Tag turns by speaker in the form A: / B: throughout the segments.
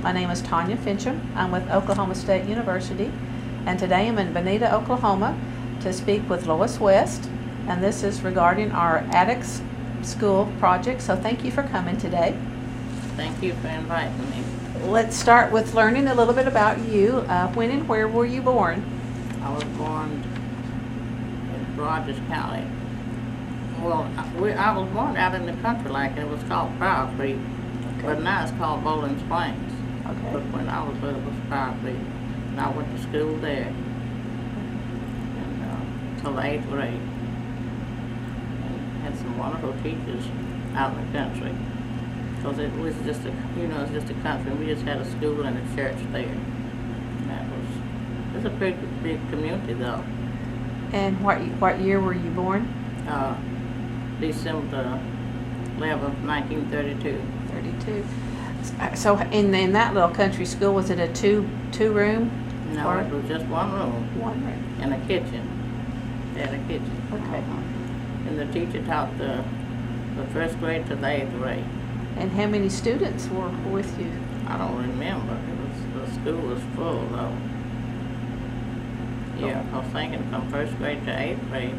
A: My name is Tanya Finchum. I'm with Oklahoma State University, and today I'm in Vinita, Oklahoma to speak with Lois West, and this is regarding our Attucks School project, so thank you for coming today.
B: Thank you for inviting me.
A: Let's start with learning a little bit about you. When and where were you born?
B: I was born in Rogers County. Well, I was born out in the country, like it was called Pryor Creek, but now it's called Bowling Springs.
A: Okay.
B: But when I was little, it was Pryor Creek, and I went to school there until the 8th grade, and had some wonderful teachers out in the country. Because it was just it's just a country. We just had a school and a church there. And it's a pretty big community, though.
A: And what year were you born?
B: December 11th, 1932.
A: 32. So in that little country school, was it a two room?
B: No,
A: or?
B: it was just one room.
A: One room.
B: And a kitchen. They had a kitchen.
A: Okay.
B: And the teacher taught the first grade to the 8th grade.
A: And how many students were with you?
B: I don't remember. The school was full, though. Yeah, I was thinking from first grade to 8th grade,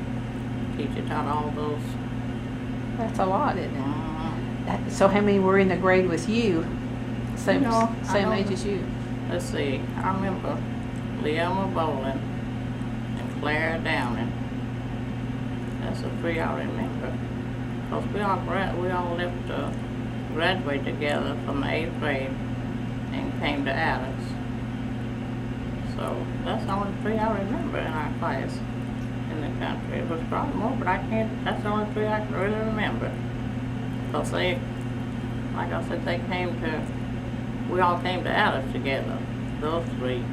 B: the teacher taught all those.
A: That's a lot, isn't it? So how many were in the grade with you? Same age as you?
B: Let's see. I remember Leoma Bowling and Claire Downing. That's the three I remember. Because we all left to graduate together from the 8th grade and came to Attucks. So that's the only three I remember in our class in the country. It was probably more, but that's the only three I can really remember. Because they, like I said, we all came to Attucks together, those three.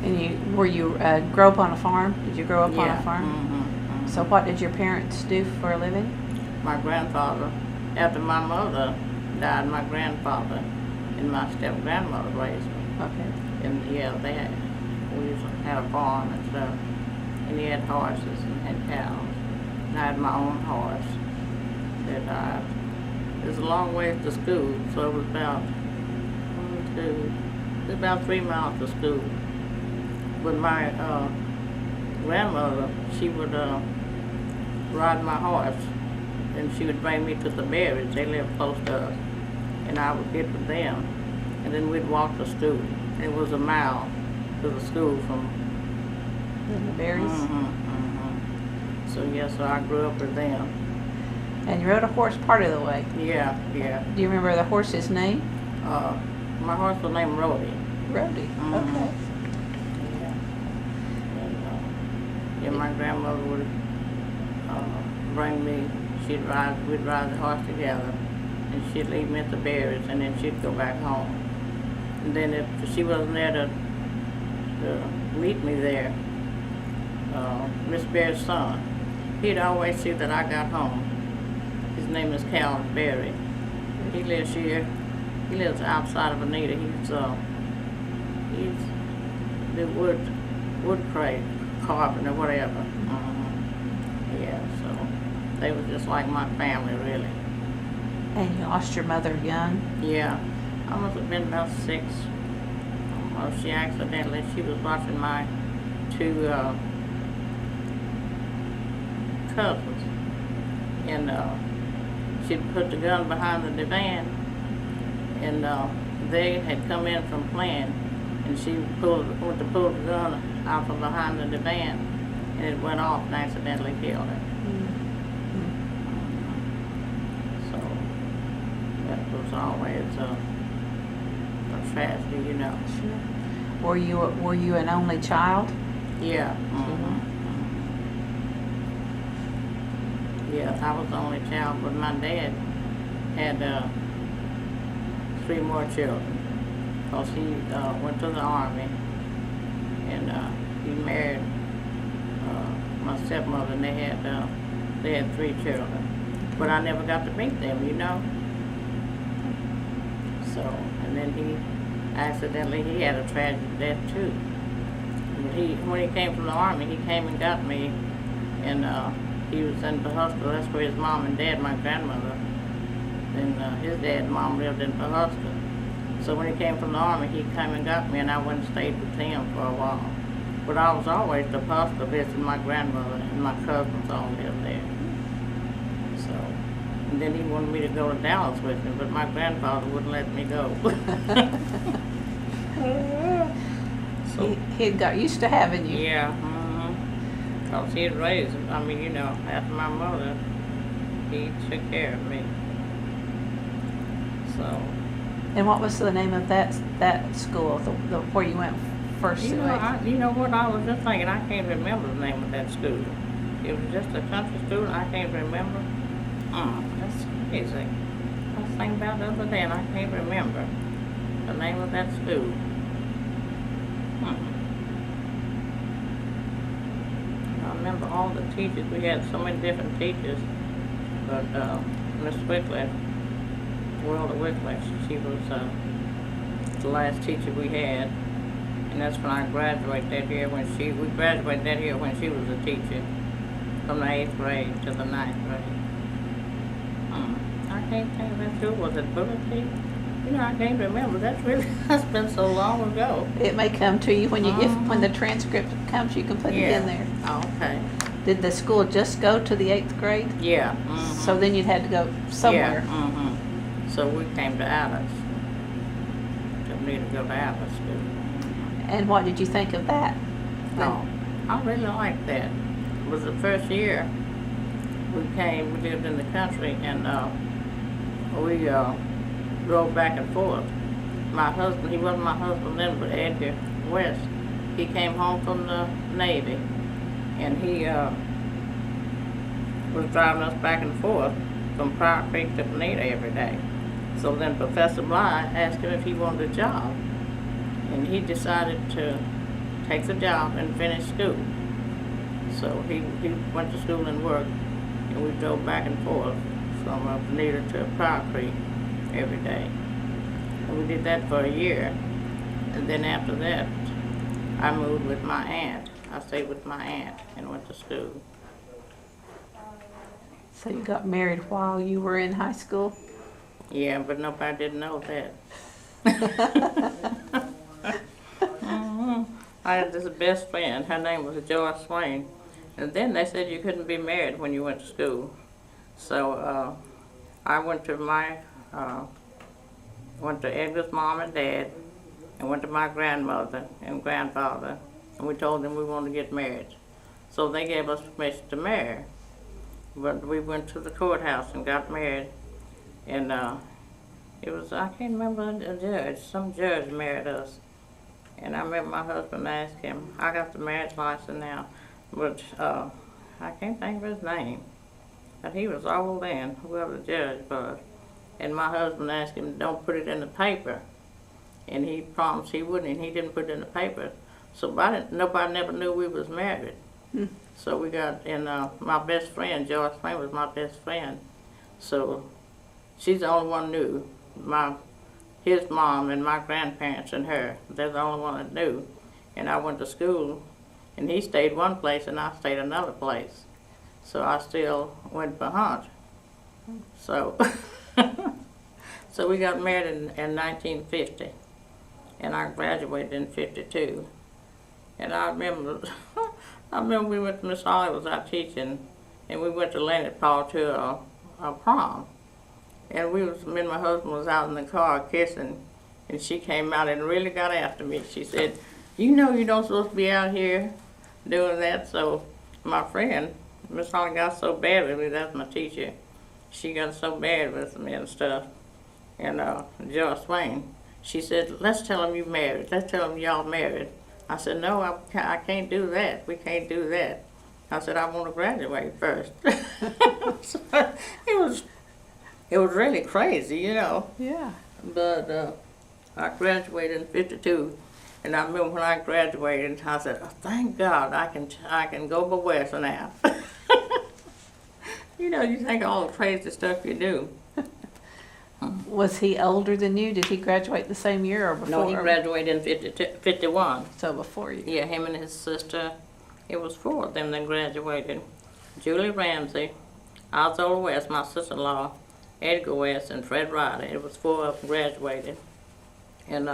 A: And were you grow up on a farm? Did you grow up on a farm?
B: Mm-hmm.
A: So what did your parents do for a living?
B: My grandfather, after my mother died, my grandfather and my step-grandmother raised me.
A: Okay.
B: And yeah, we used to have a farm and stuff. And he had horses and had cows. And I had my own horse that died. It was a long way to school, so it was about 3 miles to school. But my grandmother, she would ride my horse, and she would bring me to the berries. They lived close to us, and I would get with them, and then we'd walk to school. It was a mile to the school from
A: The berries?
B: So yeah, so I grew up with them.
A: And you rode a horse part of the way?
B: Yeah.
A: Do you remember the horse's name?
B: My horse was named Rhodey.
A: Rhodey. Okay.
B: Yeah. And, my grandmother would bring me. We'd ride the horse together, and she'd leave me at the berries, and then she'd go back home. And then if she wasn't there to meet me there, Miss Berry's son, he'd always see that I got home. His name is Cal Berry. He lives here. He lives outside of Vinita. He's the wood crate carving or whatever. Yeah, so they were just like my family, really.
A: And you lost your mother young?
B: Yeah, I must have been about 6. She was watching my 2 cousins, and she'd put the gun behind the divan, and they had come in from playing, and she went to pull the gun out from behind the divan, and it went off and accidentally killed her. So that was always a tragedy, you know.
A: Sure. Were you an only child?
B: Yeah. Yeah, I was the only child, but my dad had 3 more children, because he went to the Army, and he married my stepmother, and they had 3 children, but I never got to meet them, you know. So, and then he had a tragic death too. When he came from the Army, he came and got me, and he was in the hospital. That's where his mom and dad, my grandmother, and his dad and mom lived in Tulsa. So when he came from the Army, he came and got me, and I went and stayed with him for a while. But I was always the pastor visiting my grandmother, and my cousins all lived there. So, and then he wanted me to go to Dallas with him, but my grandfather wouldn't let me go. So,
A: he had got used to having you.
B: yeah, because he had raised, I mean, you know, after my mother, he took care of me. So.
A: And what was the name of that school, the where you went first?
B: You know what, I was just thinking, I can't remember the name of that school. It was just a country school, I can't remember. That's crazy. I was thinking about the other day, and I can't remember the name of that school. I remember all the teachers. We had so many different teachers, but Miss Wycliffe, Wycliffe, she was the last teacher we had, and that's when I graduated that year. We graduated that year when she was a teacher, from the 8th grade to the 9th grade. I can't think of that school. Was it Bulletin? You know, I can't remember. That's been so long ago.
A: It may come to you when when the transcript comes. You can put it in there.
B: Oh, okay.
A: Did the school just go to the 8th grade?
B: Yeah.
A: So then you'd had to go somewhere.
B: Yeah. So we came to Attucks. We needed to go to Attucks School.
A: And what did you think of that?
B: Oh, I really liked that. It was the first year we lived in the country, and we drove back and forth. My husband, he wasn't my husband then, but Edgar West, he came home from the Navy, and he was driving us back and forth from Pryor Creek to Vinita every day. So then Professor Bly asked him if he wanted a job, and he decided to take the job and finish school. So he went to school and worked, and we drove back and forth from Vinita to Pryor Creek every day. And we did that for a year, and then after that, I moved with my aunt. I stayed with my aunt and went to school.
A: So you got married while you were in high school?
B: Yeah, but nobody didn't know that. I had this best friend. Her name was Joyce Swain. And then they said you couldn't be married when you went to school. So I went to Edgar's mom and dad, and went to my grandmother and grandfather, and we told them we wanted to get married. So they gave us permission to marry. But we went to the courthouse and got married, and it was, I can't remember, a judge, some judge married us. And I remember my husband asked him, I got the marriage license now, but I can't think of his name. But he was old then, whoever the judge was. And my husband asked him, don't put it in the paper. And he promised he wouldn't, and he didn't put it in the paper. So nobody never knew we was married. So we got, and my best friend, Joyce Swain, was my best friend. So she's the only one knew. His mom and my grandparents and her, they're the only one that knew. And I went to school, and he stayed one place and I stayed another place. So I still went for Hunt. So, so we got married in 1950, and I graduated in 52. And I remember we went to Miss Holly was out teaching, and we went to Leonard Paul to a prom. And me and my husband was out in the car kissing, and she came out and really got after me. She said, you know you don't supposed to be out here doing that. So my friend, Miss Holly, got so bad with me, that's my teacher. She got so bad with me and stuff. And Joyce Swain, she said, let's tell them you married. Let's tell them y'all married. I said, no, I can't do that. We can't do that. I said, I want to graduate first. So it was really crazy, you know.
A: Yeah.
B: But I graduated in 52, and I remember when I graduated, I said, oh, thank God I can go by West now. You know, you think all the crazy stuff you do.
A: Was he older than you? Did he graduate the same year or before?
B: No, he graduated in 51.
A: So before you.
B: Yeah, him and his sister, it was 4 of them that graduated. Julie Ramsey, Oswald West, my sister-in-law, Edgar West, and Fred Ryder. It was 4 of them graduated. And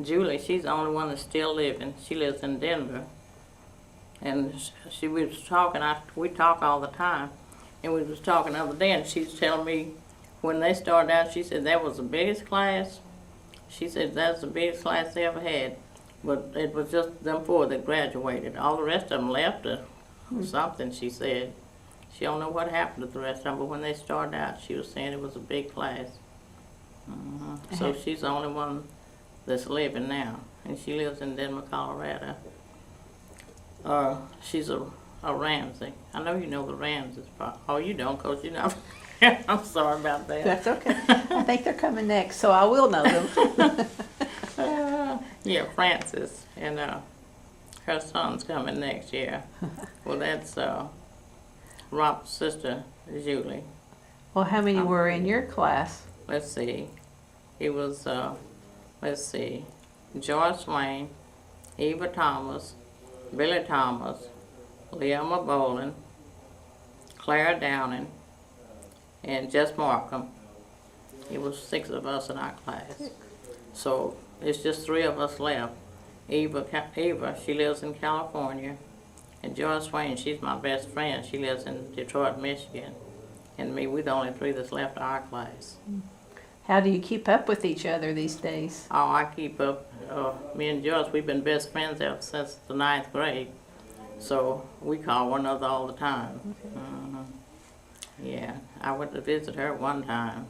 B: Julie, she's the only one that's still living. She lives in Denver. And we was talking, we talk all the time. And we was talking the other day, and she was telling me when they started out, she said that was the biggest class. She said that's the biggest class they ever had. But it was just them four that graduated. All the rest of them left or something, she said. She don't know what happened to the rest of them, but when they started out, she was saying it was a big class. So she's the only one that's living now, and she lives in Denver, Colorado. She's a Ramsey. I know you know the Ramseys. Oh, you don't, because you're not. I'm sorry about that.
A: That's okay. I think they're coming next, so I will know them.
B: Yeah, Francis, and her son's coming next year. Well, that's Rob's sister, Julie.
A: Well, how many were in your class?
B: Let's see. It was, let's see, George Swain, Eva Thomas, Billy Thomas, Leoma Bolin, Clara Downing, and Jess Markham. It was 6 of us in our class. So it's just 3 of us left. Eva, she lives in California. And George Swain, she's my best friend. She lives in Detroit, Michigan. And me, we're the only 3 that's left of our class.
A: How do you keep up with each other these days?
B: Oh, I keep up. Me and George, we've been best friends ever since the 9th grade. So we call one another all the time. Yeah, I went to visit her one time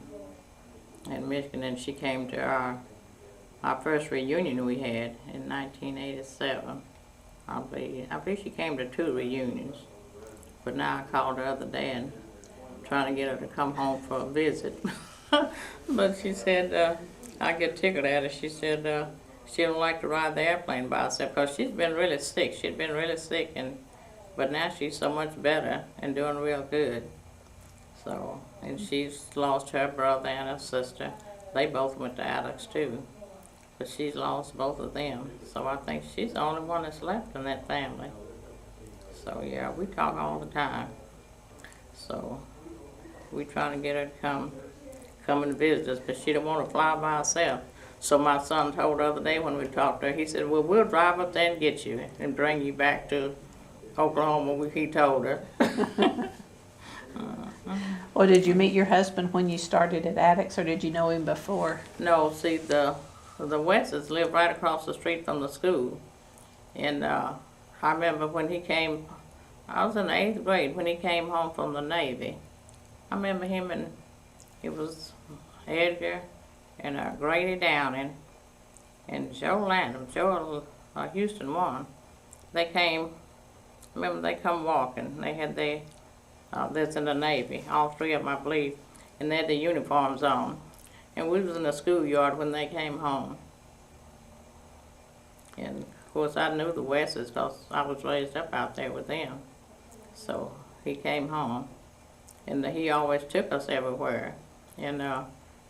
B: in Michigan, and she came to our first reunion we had in 1987. I believe she came to 2 reunions. But now I called her the other day and trying to get her to come home for a visit. But she said, I get tickled at her. She said she don't like to ride the airplane by herself because she's been really sick. She'd been really sick, but now she's so much better and doing real good. So, and she's lost her brother and her sister. They both went to Attucks too, but she's lost both of them. So I think she's the only one that's left in that family. So yeah, we talk all the time. So we trying to get her to come and visit us, but she don't want to fly by herself. So my son told the other day when we talked to her, he said, well, we'll drive up there and get you and bring you back to Oklahoma, he told her.
A: Well, did you meet your husband when you started at Attucks, or did you know him before?
B: No, see, the Wests live right across the street from the school. And I remember when he came, I was in the 8th grade when he came home from the Navy. I remember him, and it was Edgar and Grady Downing and Joe Landon, Joe Houston one. They came, remember they come walking. They had that's in the Navy, all 3 of them I believe, and they had the uniforms on. And we was in the schoolyard when they came home. And of course I knew the Wesses because I was raised up out there with them. So he came home, and he always took us everywhere. And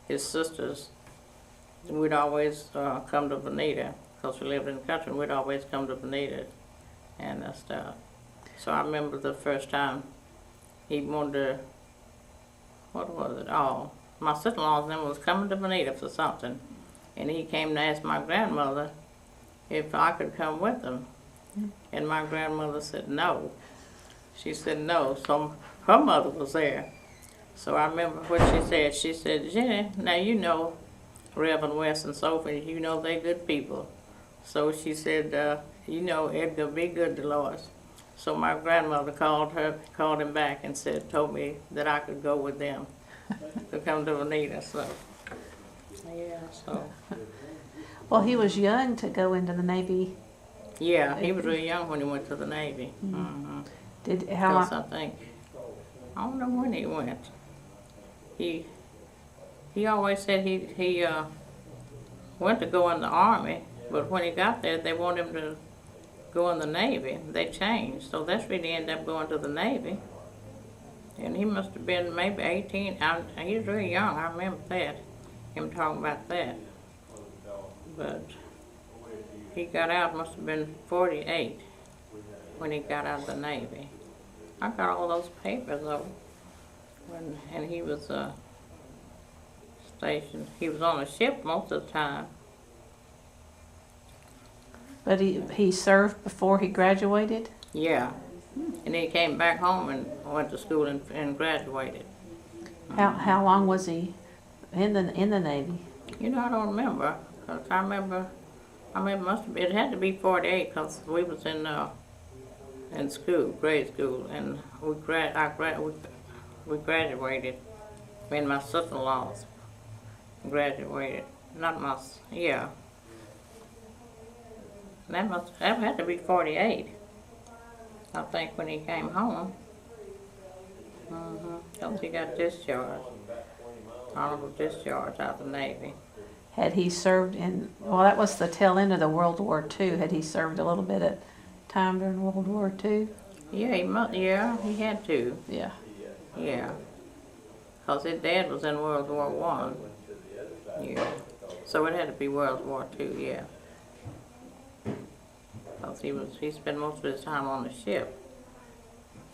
B: his sisters, we'd always come to Vinita, because we lived in the country, and we'd always come to Vinita and stuff. So I remember the first time he wanted to, what was it? Oh, my sister-in-law's name was coming to Vinita for something, and he came to ask my grandmother if I could come with him. And my grandmother said no. She said no, so her mother was there. So I remember what she said. She said, Jenny, now you know Reverend West and so forth, you know they're good people. So she said, you know Edgar, be good to Lois. So my grandmother called him back and told me that I could go with them to come to Vinita. So, yeah, so.
A: Well, he was young to go into the Navy.
B: Yeah, he was really young when he went to the Navy.
A: How long?
B: I think, I don't know when he went. He always said he went to go in the Army, but when he got there, they wanted him to go in the Navy. They changed, so that's when he ended up going to the Navy. And he must have been maybe 18. He was really young, I remember that, him talking about that. But he got out, must have been 48 when he got out of the Navy. I got all those papers though. And he was stationed, he was on a ship most of the time,
A: But he served before he graduated?
B: Yeah. And then he came back home and went to school and graduated.
A: How long was he in the Navy?
B: You know, I don't remember. 'Cause I remember it had to be 48 because we was in school, grade school, and we graduated. Me and my sister-in-laws graduated. Yeah. That had to be 48. I think when he came home. Because he got discharged. Honorable discharge out of the Navy.
A: Had he served well, that was the tail end of the World War II. Had he served a little bit of time during World War II?
B: Yeah, he had to.
A: Yeah.
B: Yeah. Because his dad was in World War I. Yeah. So it had to be World War II, yeah. Because he spent most of his time on the ship.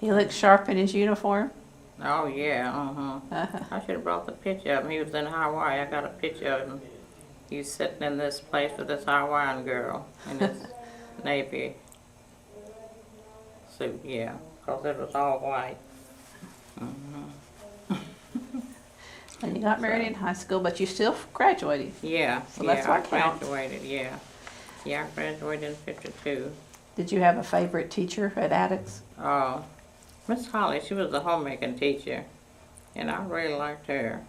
A: He looked sharp in his uniform?
B: Oh, yeah, I should have brought the picture of him. He was in Hawaii. I got a picture of him. He was sitting in this place with this Hawaiian girl in his Navy suit, yeah. Because it was all white.
A: And you got married in high school, but you still graduated.
B: Yeah,
A: So that's
B: I
A: what counts.
B: graduated, yeah. Yeah, I graduated in 52.
A: Did you have a favorite teacher at Attucks?
B: Miss Holly, she was a homemaking teacher, and I really liked her.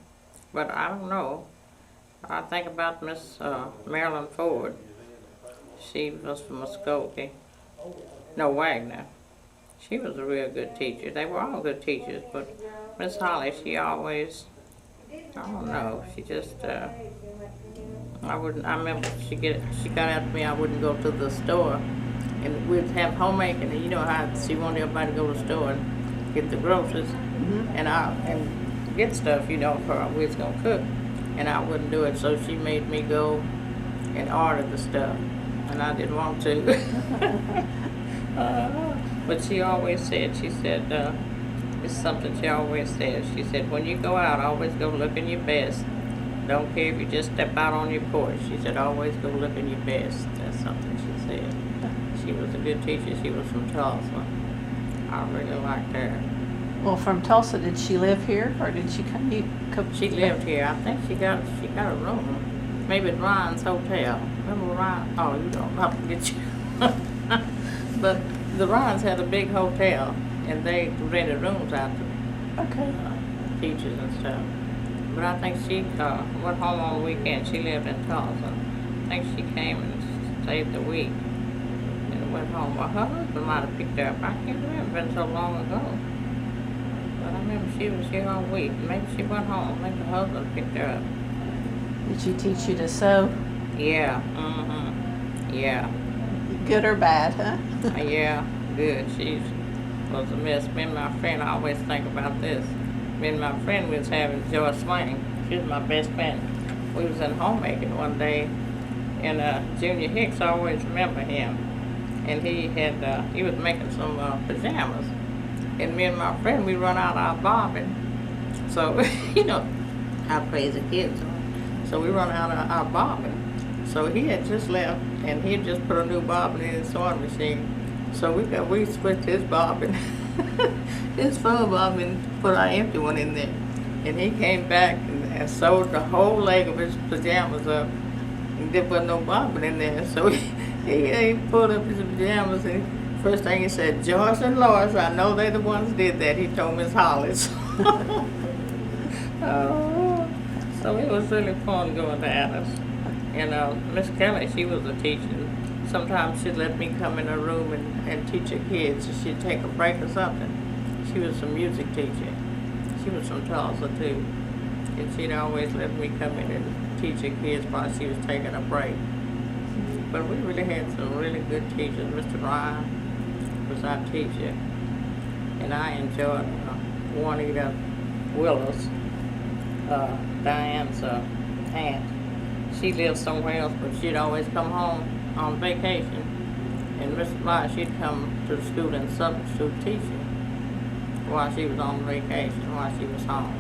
B: But I don't know. I think about Miss Marilyn Ford. She was from Muskogee. No, Wagner. She was a real good teacher. They were all good teachers, but Miss Holly, she always, I don't know, she just, I remember she got after me, I wouldn't go to the store. And we'd have homemaking, and you know how she wanted everybody to go to the store and get the groceries and get stuff, you know, for we was gonna cook. And I wouldn't do it, so she made me go and order the stuff, and I didn't want to. But she always said, it's something she always says. She said, when you go out, always go looking your best. Don't care if you just step out on your porch. She said, always go looking your best. That's something she said. She was a good teacher. She was from Tulsa. I really liked her.
A: Well, from Tulsa, did she live here, or did she come?
B: She lived here. I think she got a room. Maybe at Ryan's Hotel. Remember Ryan? Oh, you don't have to get you. But the Ryans had a big hotel, and they rented rooms out to teachers and stuff. But I think she went home on the weekend. She lived in Tulsa. I think she came and stayed the week and went home. Well, her husband might have picked her up. I can't remember. It's been so long ago. But I remember she was here all week. Maybe she went home. Maybe her husband picked her up.
A: Did she teach you to sew?
B: Yeah. Yeah.
A: Good or bad, huh?
B: Yeah, good. She was a mess. Me and my friend, I always think about this. Me and my friend was having Joy Swain. She was my best friend. We was in homemaking one day, and Junior Hicks, I always remember him. And he was making some pajamas. And me and my friend, we run out our bobbin. So, you know how crazy kids are. So we run out of our bobbin. So he had just left, and he had just put a new bobbin in his sewing machine. So we switched his bobbin, his full bobbin, put our empty one in there. And he came back and sewed the whole leg of his pajamas up. And there wasn't no bobbin in there. So he pulled up his pajamas, and first thing he said, Joyce and Lois, I know they're the ones did that. He told Miss Hollis. So it was really fun going to Attucks. And Miss Kelly, she was a teacher. Sometimes she'd let me come in her room and teach her kids. So she'd take a break or something. She was a music teacher. She was from Tulsa too. And she'd always let me come in and teach her kids while she was taking a break. But we really had some really good teachers. Mr. Ryan was our teacher. And I enjoyed Juanita Willis, Diane's aunt. She lived somewhere else, but she'd always come home on vacation. And Miss Bly, she'd come to the school and substitute teaching while she was on vacation, while she was home.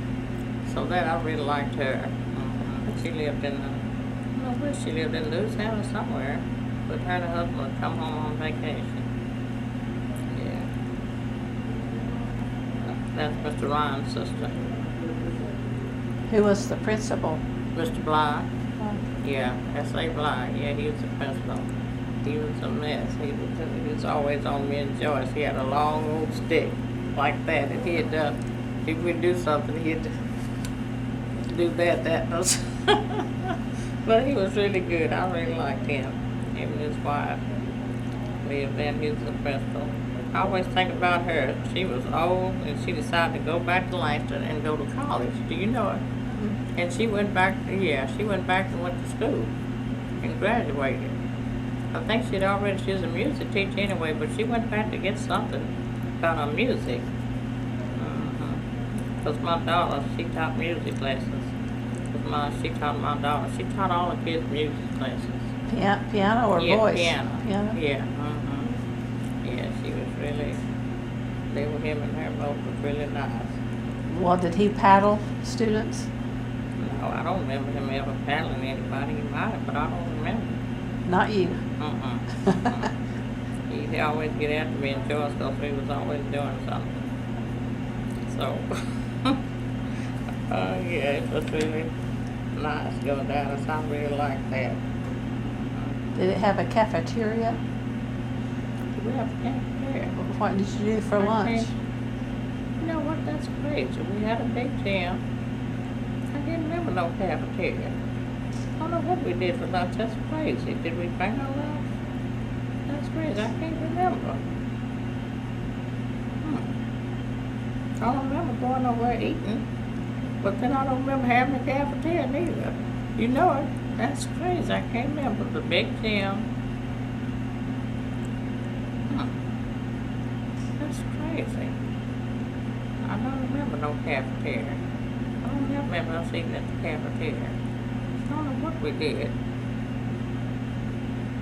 B: So that I really liked her. She lived in, I don't know where she lived, in Louisiana somewhere. but her and her husband would come home on vacation. Yeah. That's Mr. Ryan's sister.
A: Who was the principal?
B: Mr. Bly.
A: Oh.
B: Yeah, S.A. Bly. Yeah, he was the principal. He was a mess. He was always on me and Joyce. He had a long old stick like that, and he'd, if we'd do something, he'd do that was. But he was really good. I really liked him. Him and his wife. Then he was the principal. I always think about her. She was old, and she decided to go back to Langston and go to college. Do you know her?
A: Mm-hmm.
B: And she went back. Yeah, she went back and went to school and graduated. I think she was a music teacher anyway, but she went back to get something about her music. Because my daughter, she taught music lessons. She taught my daughter. She taught all the kids music lessons.
A: Piano or voice?
B: Piano.
A: Piano?
B: Yeah. Yeah, she was really. Him and her both was really nice.
A: Well, did he paddle students?
B: No, I don't remember him ever paddling anybody. He might have, but I don't remember.
A: Not you.
B: He'd always get after me and Joyce because he was always doing something. So, yeah, it was really nice going down. So I really liked that.
A: Did it have a cafeteria?
B: Did we have a cafeteria?
A: What did you do for lunch?
B: You know what? That's crazy. We had a big gym. I didn't remember no cafeteria. I don't know what we did for lunch. That's crazy. Did we bring our lunch? That's crazy. I can't remember. I don't remember going nowhere eating, but then I don't remember having a cafeteria neither. You know it. That's crazy. I can't remember the big gym. That's crazy. I don't remember no cafeteria. I don't remember us eating at the cafeteria. I don't know what we did.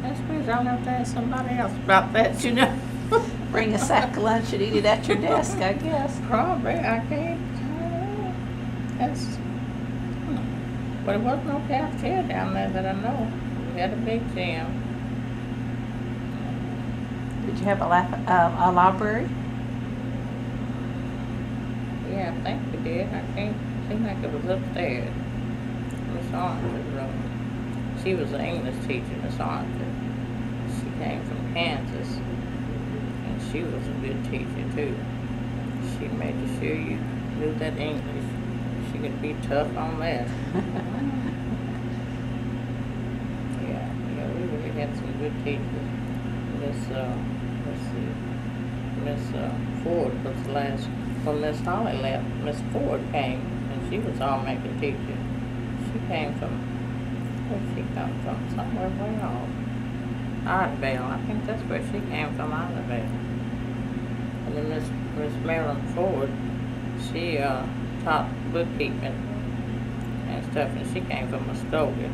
B: That's crazy. I'll have to ask somebody else about that, you know.
A: Bring a sack of lunch and eat it at your desk, I guess.
B: Probably. I can't. That's. But there was no cafeteria down there that I know. We had a big gym.
A: Did you have a library?
B: Yeah, I think we did. I can't. Seemed like it was upstairs. Miss Orange's room. She was an English teacher, Miss Orange. She came from Kansas. She was a good teacher too. She made sure you knew that English. She could be tough on that. Yeah, we really had some good teachers. Miss Ford was the last. When Miss Holly left, Miss Ford came, and she was all making teacher. She came from. Where did she come from? Somewhere way off. Idabel. I think that's where she came from, Idabel. And then Miss Marilyn Ford, she taught bookkeeping and stuff, and she came from Muskogee.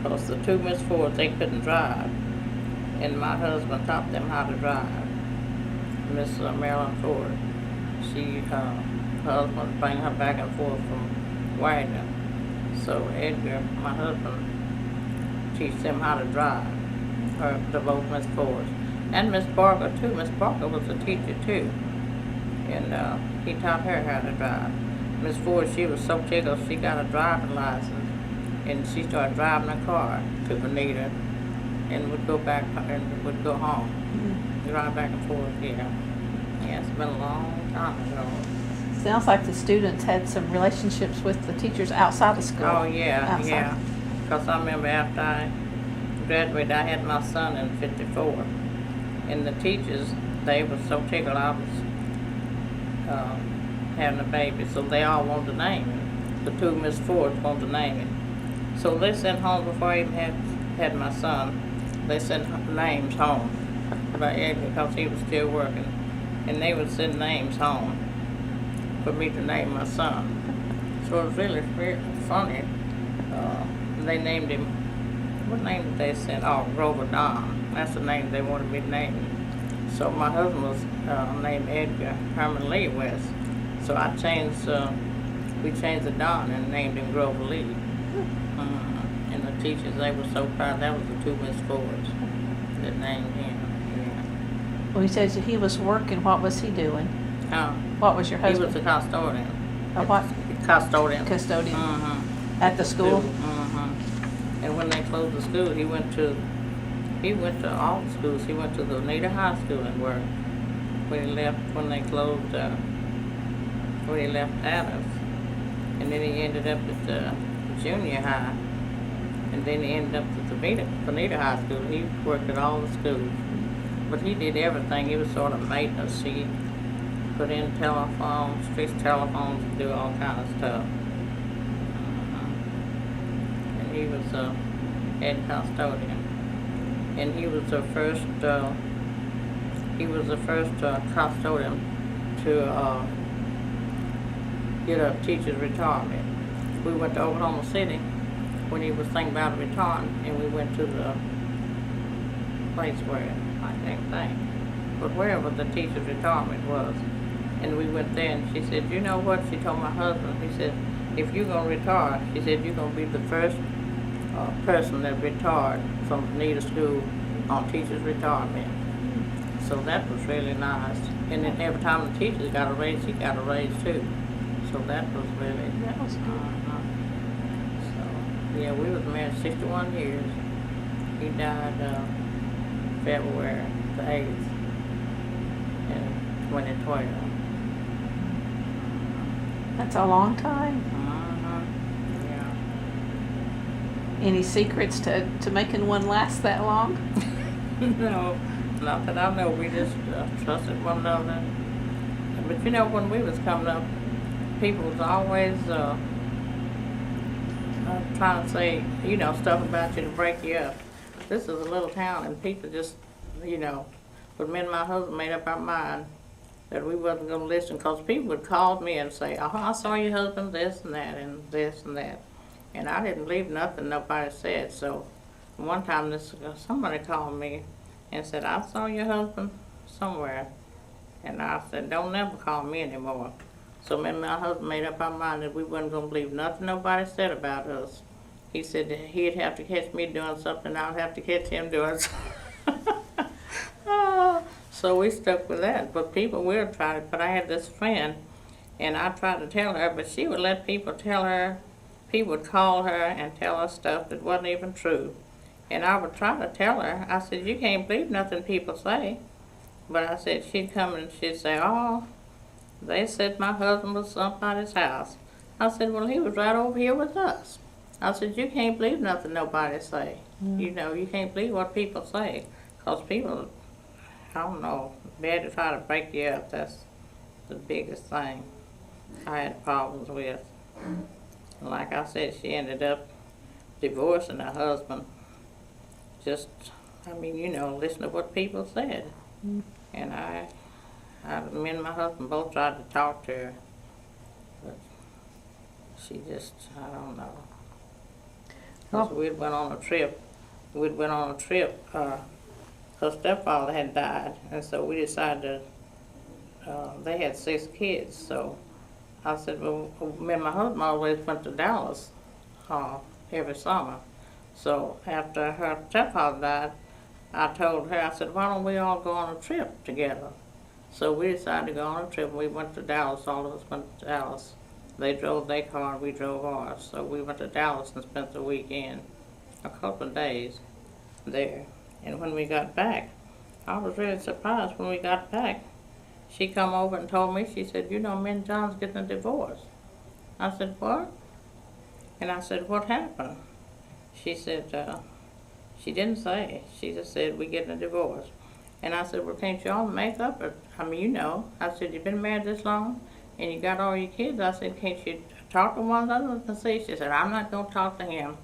B: Because the two Miss Fords, they couldn't drive, and my husband taught them how to drive. Miss Marilyn Ford, her husband would bring her back and forth from Wagner. So Edgar, my husband, teach them how to drive. The both Miss Fords. And Miss Barker too. Miss Barker was a teacher too, and he taught her how to drive. Miss Ford, she was so tickled she got a driving license, and she started driving a car to Vinita, and would go back and would go home, drive back and forth. Yeah, it's been a long time ago.
A: Sounds like the students had some relationships with the teachers outside of school.
B: Oh yeah, yeah. Because I remember after I graduated, I had my son in '54. And the teachers, they were so tickled I was having a baby, so they all wanted to name him. The two Miss Fords wanted to name him. So they sent home, before I even had my son, they sent names home about Edgar because he was still working. And they would send names home for me to name my son. So it was really funny. They named him, what name did they send? Oh, Grover Don. That's the name they wanted me to name him. So my husband was named Edgar Herman Lee West. So we changed the Don and named him Grover Lee. And the teachers, they were so proud. That was the two Miss Fords. that named him.
A: Well, you said he was working. What was he doing?
B: Yeah.
A: What was your
B: He
A: husband?
B: was a custodian.
A: A what?
B: Custodian.
A: Custodian.
B: Mm-hmm.
A: At the school?
B: Mm-hmm. And when they closed the school, he went to all the schools. He went to the Vinita High School and worked. When they closed, when he left Attucks. And then he ended up at the junior high. And then he ended up at the Vinita High School. He worked at all the schools. But he did everything. He was sort of maintenance. He put in telephones, fix telephones, and do all kind of stuff. And he was a head custodian. And he was the first custodian to get a teacher's retirement. We went to Oklahoma City when he was thinking about retiring, and we went to the place where I can't think, but wherever the teacher's retirement was. And we went there, and she said, you know what? She told my husband, he said, if you're going to retire, she said, you're going to be the first person that retired from Vinita School on teacher's retirement. So that was really nice. And then every time the teachers got a raise, he got a raise too. So that was really...
A: That was good.
B: So, yeah, we was married 61 years. He died February the 8th in 2012.
A: That's a long time.
B: Yeah.
A: Any secrets to making one last that long?
B: No, not that I know. We just trusted one another. But you know, when we was coming up, people was always trying to say, you know, stuff about you to break you up. This is a little town, and people just, you know, but me and my husband made up our mind that we wasn't going to listen, because people would call me and say, oh, I saw your husband this and that and this and that. And I didn't believe nothing nobody said. So one time somebody called me and said, I saw your husband somewhere. And I said, don't never call me anymore. So me and my husband made up our mind that we wasn't going to believe nothing nobody said about us. He said that he'd have to catch me doing something, I'd have to catch him doing something. So we stuck with that. But people will try it. But I had this friend, and I tried to tell her, but she would let people tell her, people would call her and tell her stuff that wasn't even true. And I would try to tell her, I said, you can't believe nothing people say. But I said, she'd come and she'd say, oh, they said my husband was somebody's house. I said, well, he was right over here with us. I said, you can't believe nothing nobody say. You know, you can't believe what people say. Because people, I don't know, bad to try to break you up. That's the biggest thing I had problems with. And like I said, she ended up divorcing her husband. Just, I mean, you know, listen to what people said. And me and my husband both tried to talk to her, but she just, I don't know. Because we'd went on a trip. Her stepfather had died, and so we decided they had 6 kids. So I said, well, me and my husband always went to Dallas every summer. So after her stepfather died, I told her, I said, why don't we all go on a trip together? So we decided to go on a trip. We went to Dallas. All of us went to Dallas. They drove their car and we drove ours. So we went to Dallas and spent the weekend, a couple of days there. And when we got back, I was really surprised when we got back. She come over and told me, she said, you know, me and John's getting a divorce. I said, what? And I said, what happened? She said, she didn't say. She just said, we're getting a divorce. And I said, well, can't you all make up? I mean, you know. I said, you've been married this long, and you got all your kids. I said, can't you talk to one another and see? She said, I'm not going to talk to him.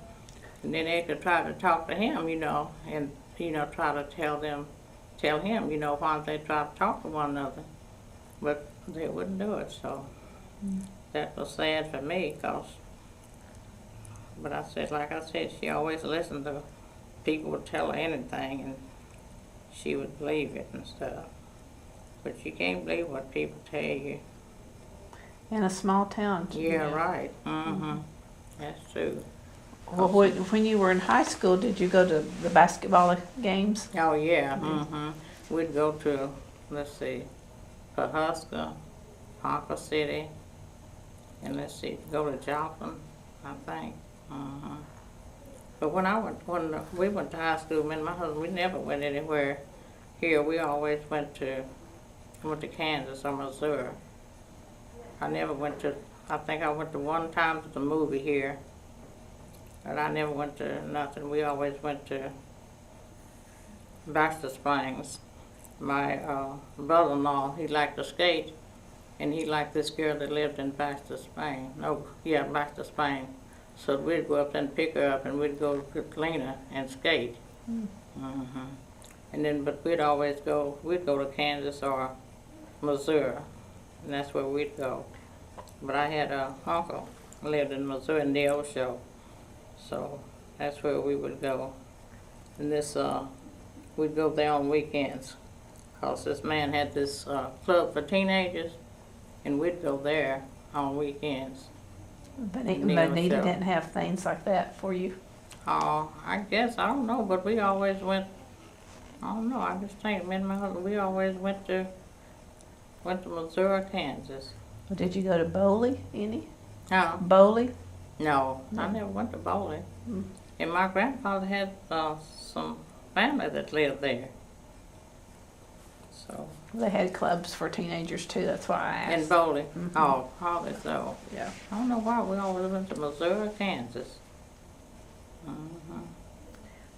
B: And then they could try to talk to him, you know, and, you know, try to tell him, you know, why they try to talk to one another. But they wouldn't do it, so that was sad for me, but I said, like I said, she always listened to people would tell her anything, and she would believe it and stuff. But you can't believe what people tell you.
A: In a small town.
B: Yeah, right. That's true.
A: Well, when you were in high school, did you go to the basketball games?
B: Oh, yeah, We'd go to, let's see, Pahuska, Ponca City, and let's see, go to Joplin, I think. But when we went to high school, me and my husband, we never went anywhere here. We always went to Kansas or Missouri. I think I went to one time to the movie here, but I never went to nothing. We always went to Baxter Springs. My brother-in-law, he liked to skate, and he liked this girl that lived in Baxter Springs. Baxter Springs. So we'd go up there and pick her up, and we'd go to Galena and skate. And then, but we'd go to Kansas or Missouri, and that's where we'd go. But I had an uncle who lived in Missouri in the old show, so that's where we would go. And we'd go there on weekends, because this man had this club for teenagers, and we'd go there on weekends.
A: But Vinita didn't have things like that for you?
B: Oh, I guess, I don't know, but we always went, I don't know, I just think, me and my husband, we always went to Missouri, Kansas.
A: Well, did you go to Bowley any?
B: Huh?
A: Bowley?
B: No, I never went to Bowley. And my grandfather had some family that lived there. So.
A: They had clubs for teenagers too, that's why I asked.
B: In Bowley? Oh, probably so.
A: Yeah.
B: I don't know why we always went to Missouri, Kansas.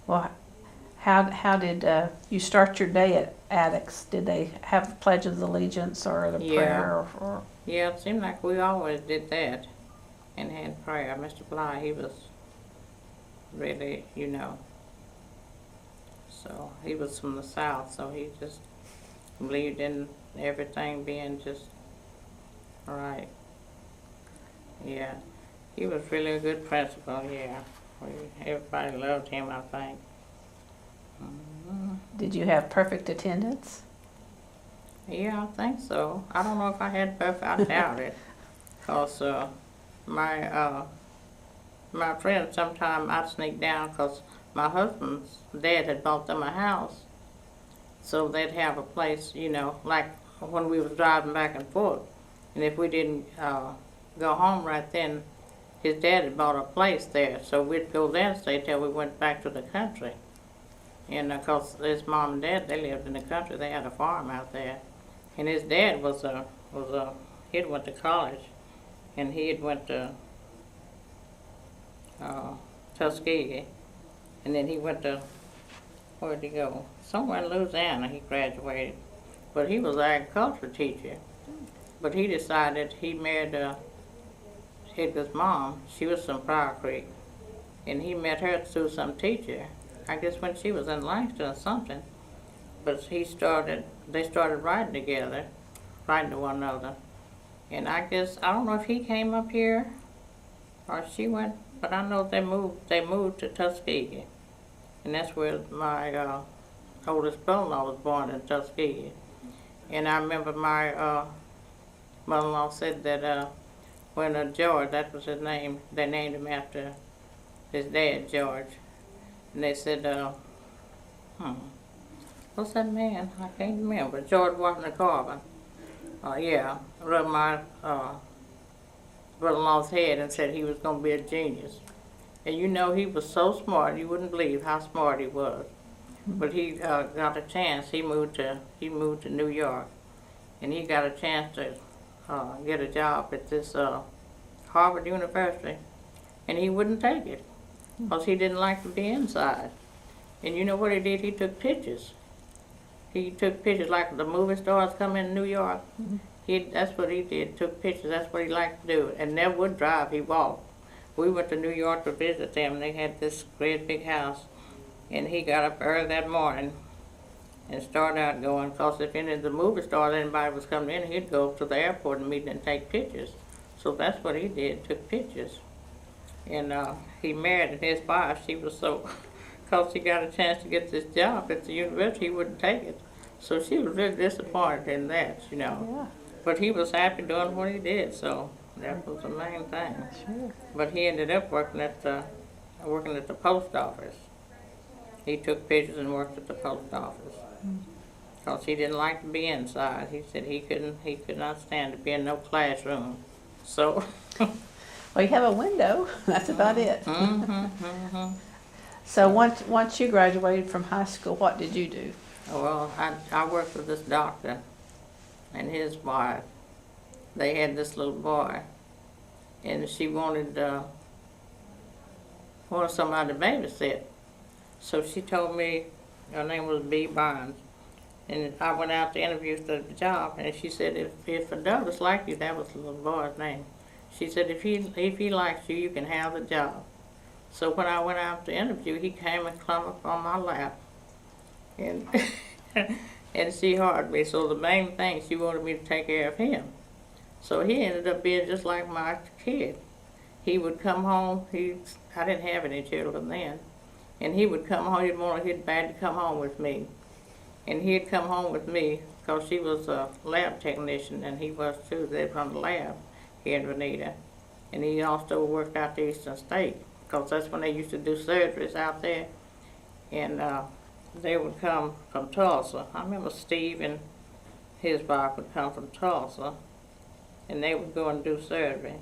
A: Well, how did you start your day at Attucks? Did they have the Pledge of Allegiance or the prayer? Or?
B: Yeah, it seemed like we always did that and had prayer. Mr. Bly, he was really, so he was from the South, so he just believed in everything being just right. Yeah, he was really a good principal, yeah. Everybody loved him, I think.
A: Did you have perfect attendance?
B: Yeah, I think so. I don't know if I had perfect, I doubt it. Because my friends, sometimes I'd sneak down because my husband's dad had bought them a house. So they'd have a place, like when we was driving back and forth. And if we didn't go home right then, his dad had bought a place there. So we'd go there and stay till we went back to the country. And of course, his mom and dad, they lived in the country. They had a farm out there. And his dad he'd went to college. And he had went to Tuskegee. And then he went to, where'd he go? Somewhere in Louisiana he graduated. But he was an agriculture teacher. But he decided he married Edgar's mom. She was from Pryor Creek. And he met her through some teacher. I guess when she was in Langston or something. But they started riding together, riding to one another. And I don't know if he came up here or she went, but I know they moved to Tuskegee. And that's where my oldest brother-in-law was born, in Tuskegee. And I remember my mother-in-law said that when George, that was his name, they named him after his dad, George. And they said, what's that man? I can't remember. George Washington Carver. Yeah, rubbed my brother-in-law's head and said he was going to be a genius. And he was so smart, you wouldn't believe how smart he was. But he got a chance. He moved to New York, and he got a chance to get a job at this Harvard University, and he wouldn't take it because he didn't like to be inside. And you know what he did? He took pictures. He took pictures like the movie stars come in New York. That's what he did. Took pictures. That's what he liked to do. And never would drive. He walked. We went to New York to visit them. They had this great big house. And he got up early that morning and started out going, because if any of the movie stars, anybody was coming in, he'd go to the airport and meet them and take pictures. So that's what he did, took pictures. And he married, and his wife, she was so, because he got a chance to get this job at the university, he wouldn't take it. So she was really disappointed in that,
A: Yeah.
B: But he was happy doing what he did, so that was the main thing.
A: Sure.
B: But he ended up working at working at the post office. He took pictures and worked at the post office. Because he didn't like to be inside. He said he could not stand to be in no classroom. So.
A: Well, you have a window. That's about it. So once you graduated from high school, what did you do?
B: Well, I worked with this doctor and his wife. They had this little boy, and she wanted somebody to babysit. So she told me her name was B. Barnes, and I went out to interview for the job, and she said if Douglas liked you, that was the little boy's name. She said if he likes you, you can have the job. So when I went out to interview, he came and climbed up on my lap, and and she hired me. So the main thing, she wanted me to take care of him. So he ended up being just like my kid. He would come home. I didn't have any children then, and he would come home. He'd bad to come home with me, and he'd come home with me because she was a lab technician, and he was too. They run the lab here in Vinita, and he also worked out the Eastern State because that's when they used to do surgeries out there, and they would come from Tulsa. I remember Steve and his wife would come from Tulsa, and they would go and do surgery.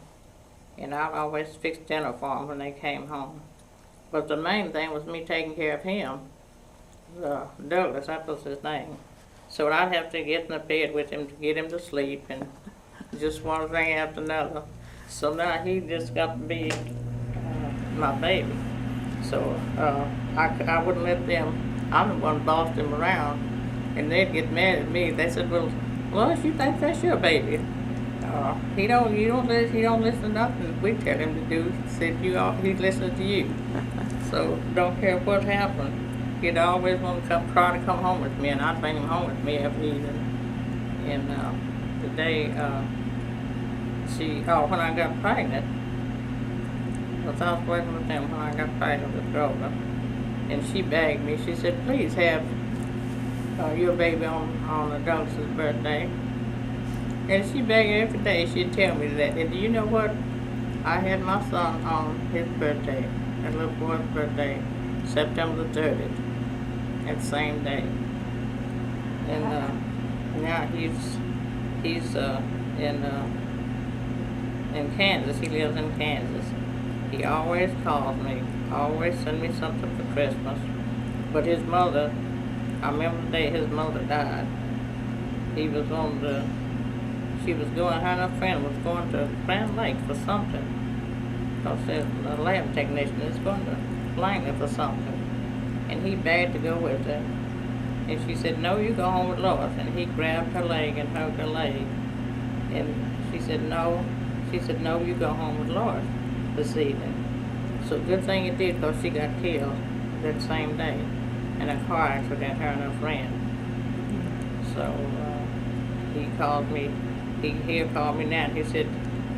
B: And I'd always fix dinner for them when they came home. But the main thing was me taking care of him. Douglas, that was his name. So I'd have to get in the bed with him to get him to sleep, and just one thing after another. So now he just got to be my baby. So I wouldn't let them, I'm the one who bossed him around, and they'd get mad at me. They said, well, Lois, you think that's your baby? He don't listen to nothing we tell him to do. He said he listens to you. So don't care what happened. He'd always want to try to come home with me, and I'd bring him home with me every evening. And the day when I got pregnant, because I was working with them when I got pregnant with Grover, and she begged me. She said, please have your baby on Douglas's birthday. And she begged every day. She'd tell me that. And do you know what? I had my son on his birthday, that little boy's birthday, September the 30th, that same day. And now he's in Kansas. He lives in Kansas. He always calls me, always send me something for Christmas. But his mother, I remember the day his mother died. She was going, her and her friend was going to Grand Lake for something. Because the lab technician is going to Langley for something. And he begged to go with her. And she said, no, you go home with Lois. And he grabbed her leg and hugged her leg. And she said, no. She said, no, you go home with Lois this evening. So good thing it did, because she got killed that same day in a car accident, her and her friend. So he called me. He'll call me now, and he said,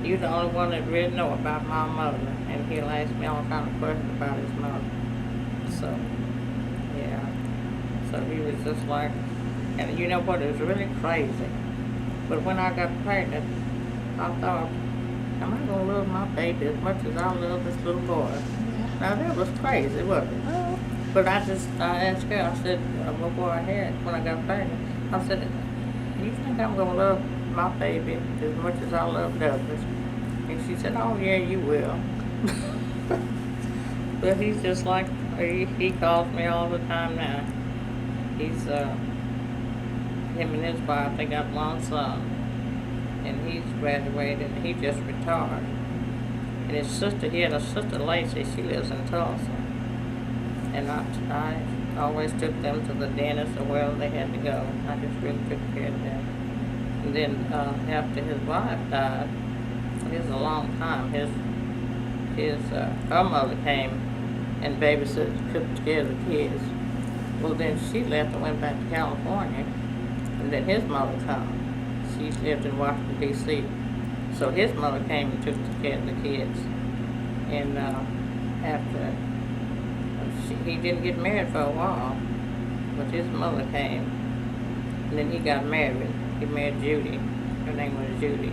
B: you're the only one that really know about my mother. And he'll ask me all kind of questions about his mother. So, yeah. So he was just like, and you know what, it was really crazy. But when I got pregnant, I thought, am I going to love my baby as much as I love this little boy? Now that was crazy, wasn't it?
A: Oh.
B: But I asked her, I said, before I had, when I got pregnant, I said, you think I'm going to love my baby as much as I love Douglas? And she said, oh yeah, you will. But he's just like, he calls me all the time now. He's, him and his wife, they got one son, and he's graduated, and he just retired. And his sister, he had a sister, Lacey, she lives in Tulsa. And I always took them to the dentist or wherever they had to go. I just really took care of them. And then after his wife died, it was a long time, her mother came and babysat, took care of the kids. Well, then she left and went back to California, and then his mother came. She lived in Washington, D.C. So his mother came and took care of the kids. And after, he didn't get married for a while, but his mother came, and then he got married. He married Judy. Her name was Judy.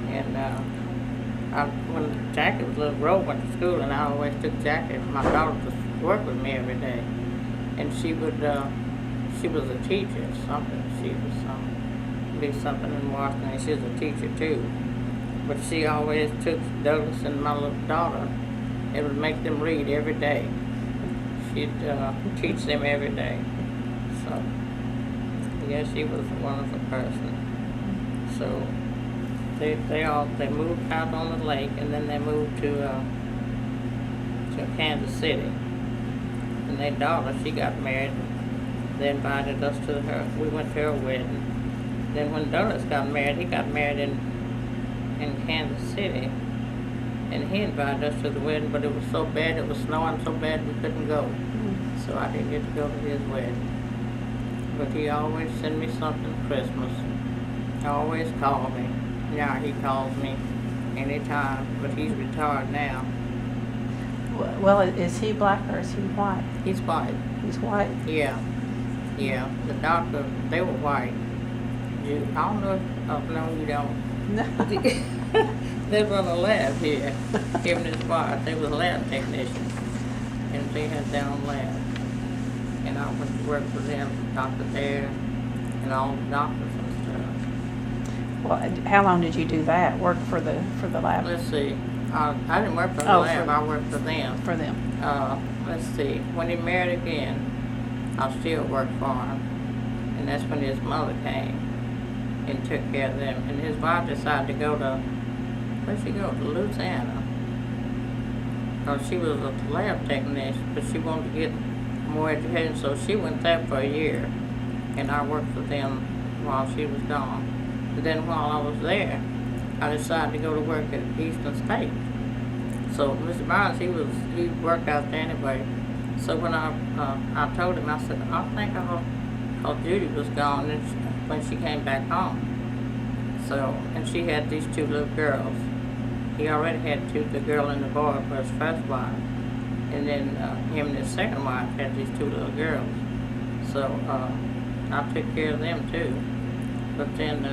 B: And when Jackie was a little girl, went to school, and I always took Jackie, my daughter, to work with me every day. And she was a teacher or something. She was be something in Washington, and she was a teacher too. But she always took Douglas and my little daughter and would make them read every day. She'd teach them every day. So, yeah, she was a wonderful person. So, they moved out on the lake, and then they moved to Kansas City. And their daughter, she got married. They invited us to we went to her wedding. Then when Douglas got married, he got married in Kansas City. And he invited us to the wedding, but it was so bad, it was snowing so bad we couldn't go. So I didn't get to go to his wedding. But he always sent me something for Christmas. He always called me. Now he calls me anytime, but he's retired now.
A: Well, is he black or is he white?
B: He's white.
A: He's white?
B: Yeah. Yeah. The doctor, they were white. I don't know no, you don't.
A: No.
B: They run a lab here. Him and his wife, they was lab technicians. And they had their own lab. And I went to work for them, Dr. Thayer, and all the doctors and stuff.
A: Well, how long did you do that? Work for the lab?
B: Let's see. I didn't work for the lab. I worked for them.
A: For them.
B: Let's see. When he married again, I still worked for him. And that's when his mother came and took care of them. And his wife decided to go to, where'd she go? To Louisiana. Because she was a lab technician, but she wanted to get more education, so she went there for a year. And I worked for them while she was gone. And then while I was there, I decided to go to work at Eastern State. So Mr. Barnes, he worked out there anyway. So when I told him, I said, I think because Judy was gone when she came back home. So, and she had these two little girls. He already had the girl and the boy for his first wife. And then him and his second wife had these two little girls. So I took care of them too. But then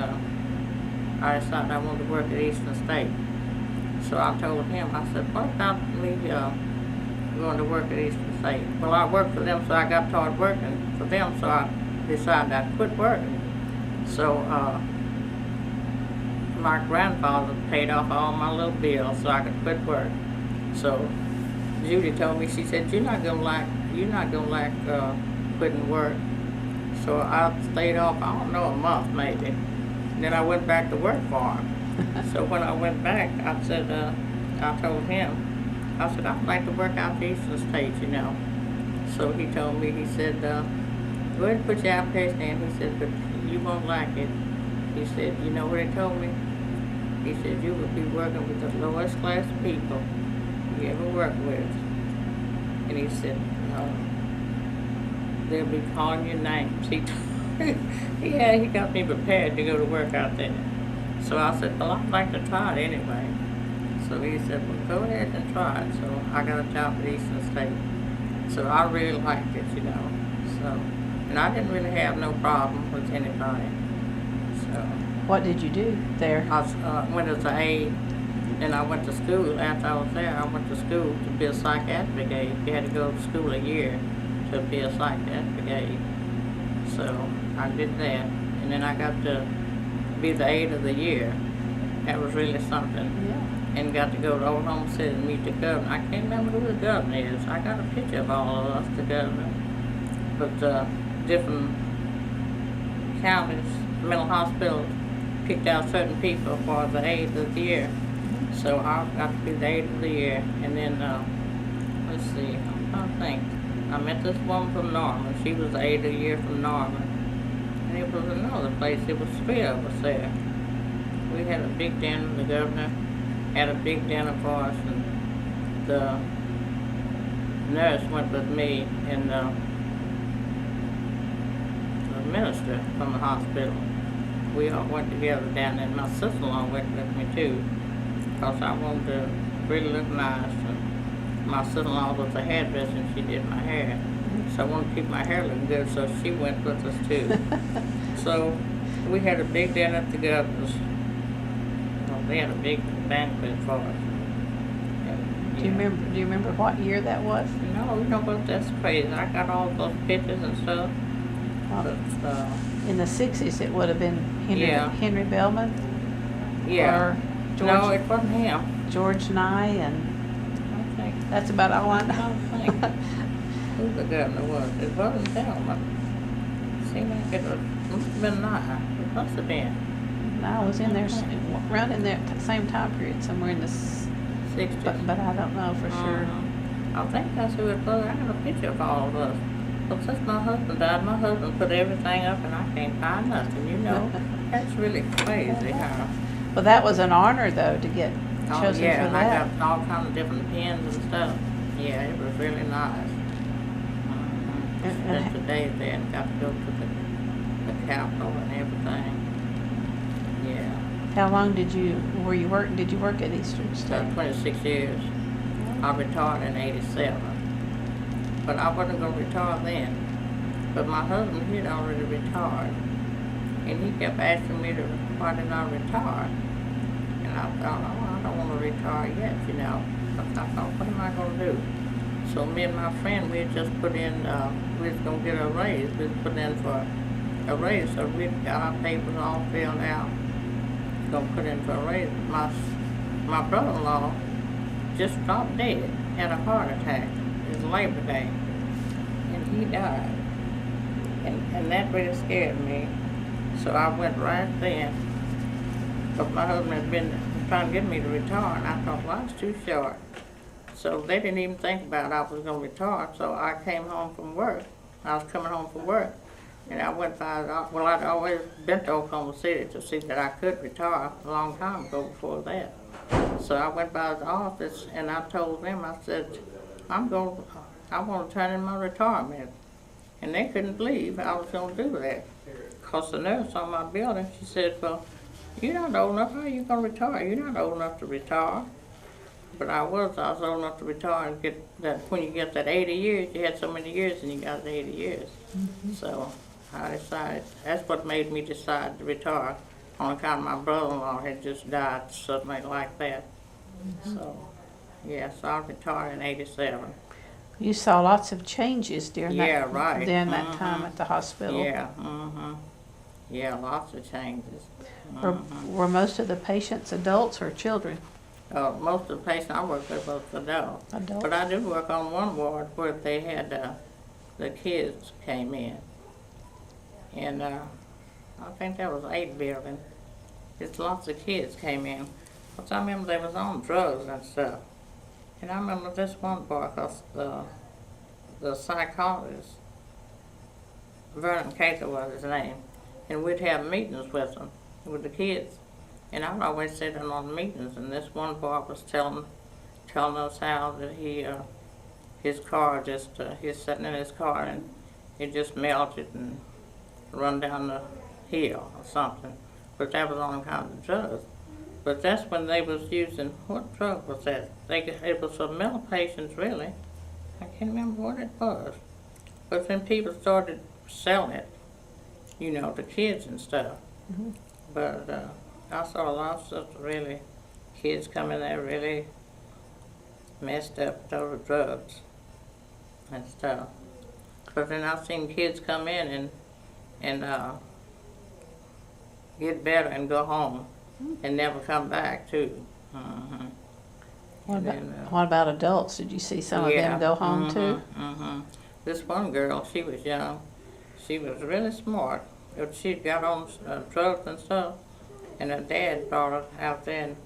B: I decided I wanted to work at Eastern State. So I told him, I said, what about me going to work at Eastern State? Well, I worked for them, so I got tired working for them, so I decided I'd quit working. So my grandfather paid off all my little bills so I could quit work. So Judy told me, she said, you're not gonna like quitting work. So I stayed off, I don't know, a month maybe. And then I went back to work for him. So when I went back, I said, I told him, I said, I'd like to work out the Eastern State, you know. So he told me, he said, go ahead and put your application in. He said, but you won't like it. He said, you know what he told me? He said, you will be working with the lowest class people you ever worked with. And he said, they'll be calling your names. He got me prepared to go to work out there. So I said, well, I'd like to try it anyway. So he said, well, go ahead and try it. So I got a job at Eastern State. So I really liked it, you know. So, and I didn't really have no problem with anybody. So.
A: What did you do there?
B: I went as an aide, and I went to school. After I was there, I went to school to be a psychiatric aide. You had to go to school a year to be a psychiatric aide. So I did that, and then I got to be the aide of the year. That was really something.
A: Yeah.
B: And got to go to Oklahoma City and meet the governor. I can't remember who the governor is. I got a picture of all of us, the governor. But different counties, mental hospitals, picked out certain people for the aide of the year. So I got to be the aide of the year. And then, let's see, I'm trying to think. I met this woman from Norman. She was the aide of the year from Norman. And it was another place. It was three of us there. We had a big dinner. The governor had a big dinner for us, and the nurse went with me, and the minister from the hospital. We all went together down there. My sister-in-law went with me too, because I wanted to really look nice. And my sister-in-law was a hairdresser, and she did my hair. So I wanted to keep my hair looking good, so she went with us too. So we had a big dinner at the governor's. They had a big banquet for us.
A: Do you remember what year that was?
B: No, you know what? That's crazy. I got all those pictures and stuff.
A: In the 60s, it would have been Henry Bellman.
B: Yeah.
A: Or George,
B: no, it wasn't him.
A: George Nye, and
B: I think.
A: that's about all I know.
B: I don't think who the governor was. It wasn't Bellman. Seemed like it must have been Nye. It must have been.
A: No, I was in there around in that same time period, somewhere in the
B: 60s.
A: But I don't know for sure.
B: I think that's who it was. I have a picture of all of us. But since my husband died, my husband put everything up and I can't find nothing, you know. That's really crazy how.
A: Well, that was an honor, though, to get chosen
B: yeah,
A: for
B: and
A: that.
B: I got all kinds of different pins and stuff. Yeah, it was really nice. Spent the day there and got to go to the Capitol and everything. Yeah.
A: How long did you work at Eastern State?
B: 26 years. I retired in 87. But I wasn't going to retire then. But my husband, he'd already retired. And he kept asking me why didn't I retire? And I thought, I don't want to retire yet, you know. But I thought, what am I going to do? So me and my friend, we had just put in, we was going to get a raise. We was put in for a raise. So we got our papers all filled out. Going to put in for a raise. My brother-in-law just dropped dead, had a heart attack. It was Labor Day, and he died. And that really scared me. So I went right then. But my husband had been trying to get me to retire, and I thought, well, it's too short. So they didn't even think about I was going to retire. So I came home from work. I was coming home from work, and I went by, well, I'd always been to Oklahoma City to see that I could retire a long time ago before that. So I went by his office, and I told them, I said, I want to turn in my retirement. And they couldn't believe I was going to do that. Because the nurse on my building, she said, well, you're not old enough. How are you going to retire? You're not old enough to retire. But I was old enough to retire and get that. When you get that 80 years, you had so many years and you got 80 years. So I decided, that's what made me decide to retire. On account of my brother-in-law had just died suddenly like that. So, yeah, so I retired in 87.
A: You saw lots of changes during that
B: right.
A: Time at the hospital.
B: Yeah, yeah, lots of changes.
A: Were most of the patients adults or children?
B: Most of the patients I worked with was adults. But I did work on one ward where they had the kids came in. And I think that was 8 building. Just lots of kids came in. Because I remember they was on drugs and stuff. And I remember this one boy, because the psychologist, Vernon Cather was his name, and we'd have meetings with them, with the kids. And I'd always sit in on meetings, and this one boy was telling us how that his car just, he was sitting in his car and it just melted and run down the hill or something. But that was on account of drugs. But that's when they was using, what drug was that? It was for mental patients, really. I can't remember what it was. But then people started selling it, you know, to kids and stuff. But I saw a lot of stuff really, kids coming there really messed up with all the drugs and stuff. But then I've seen kids come in and get better and go home. And never come back, too.
A: What about adults? Did you see some of them go home, too?
B: This one girl, she was young. She was really smart. But she got on drugs and stuff. And her dad brought her out there, and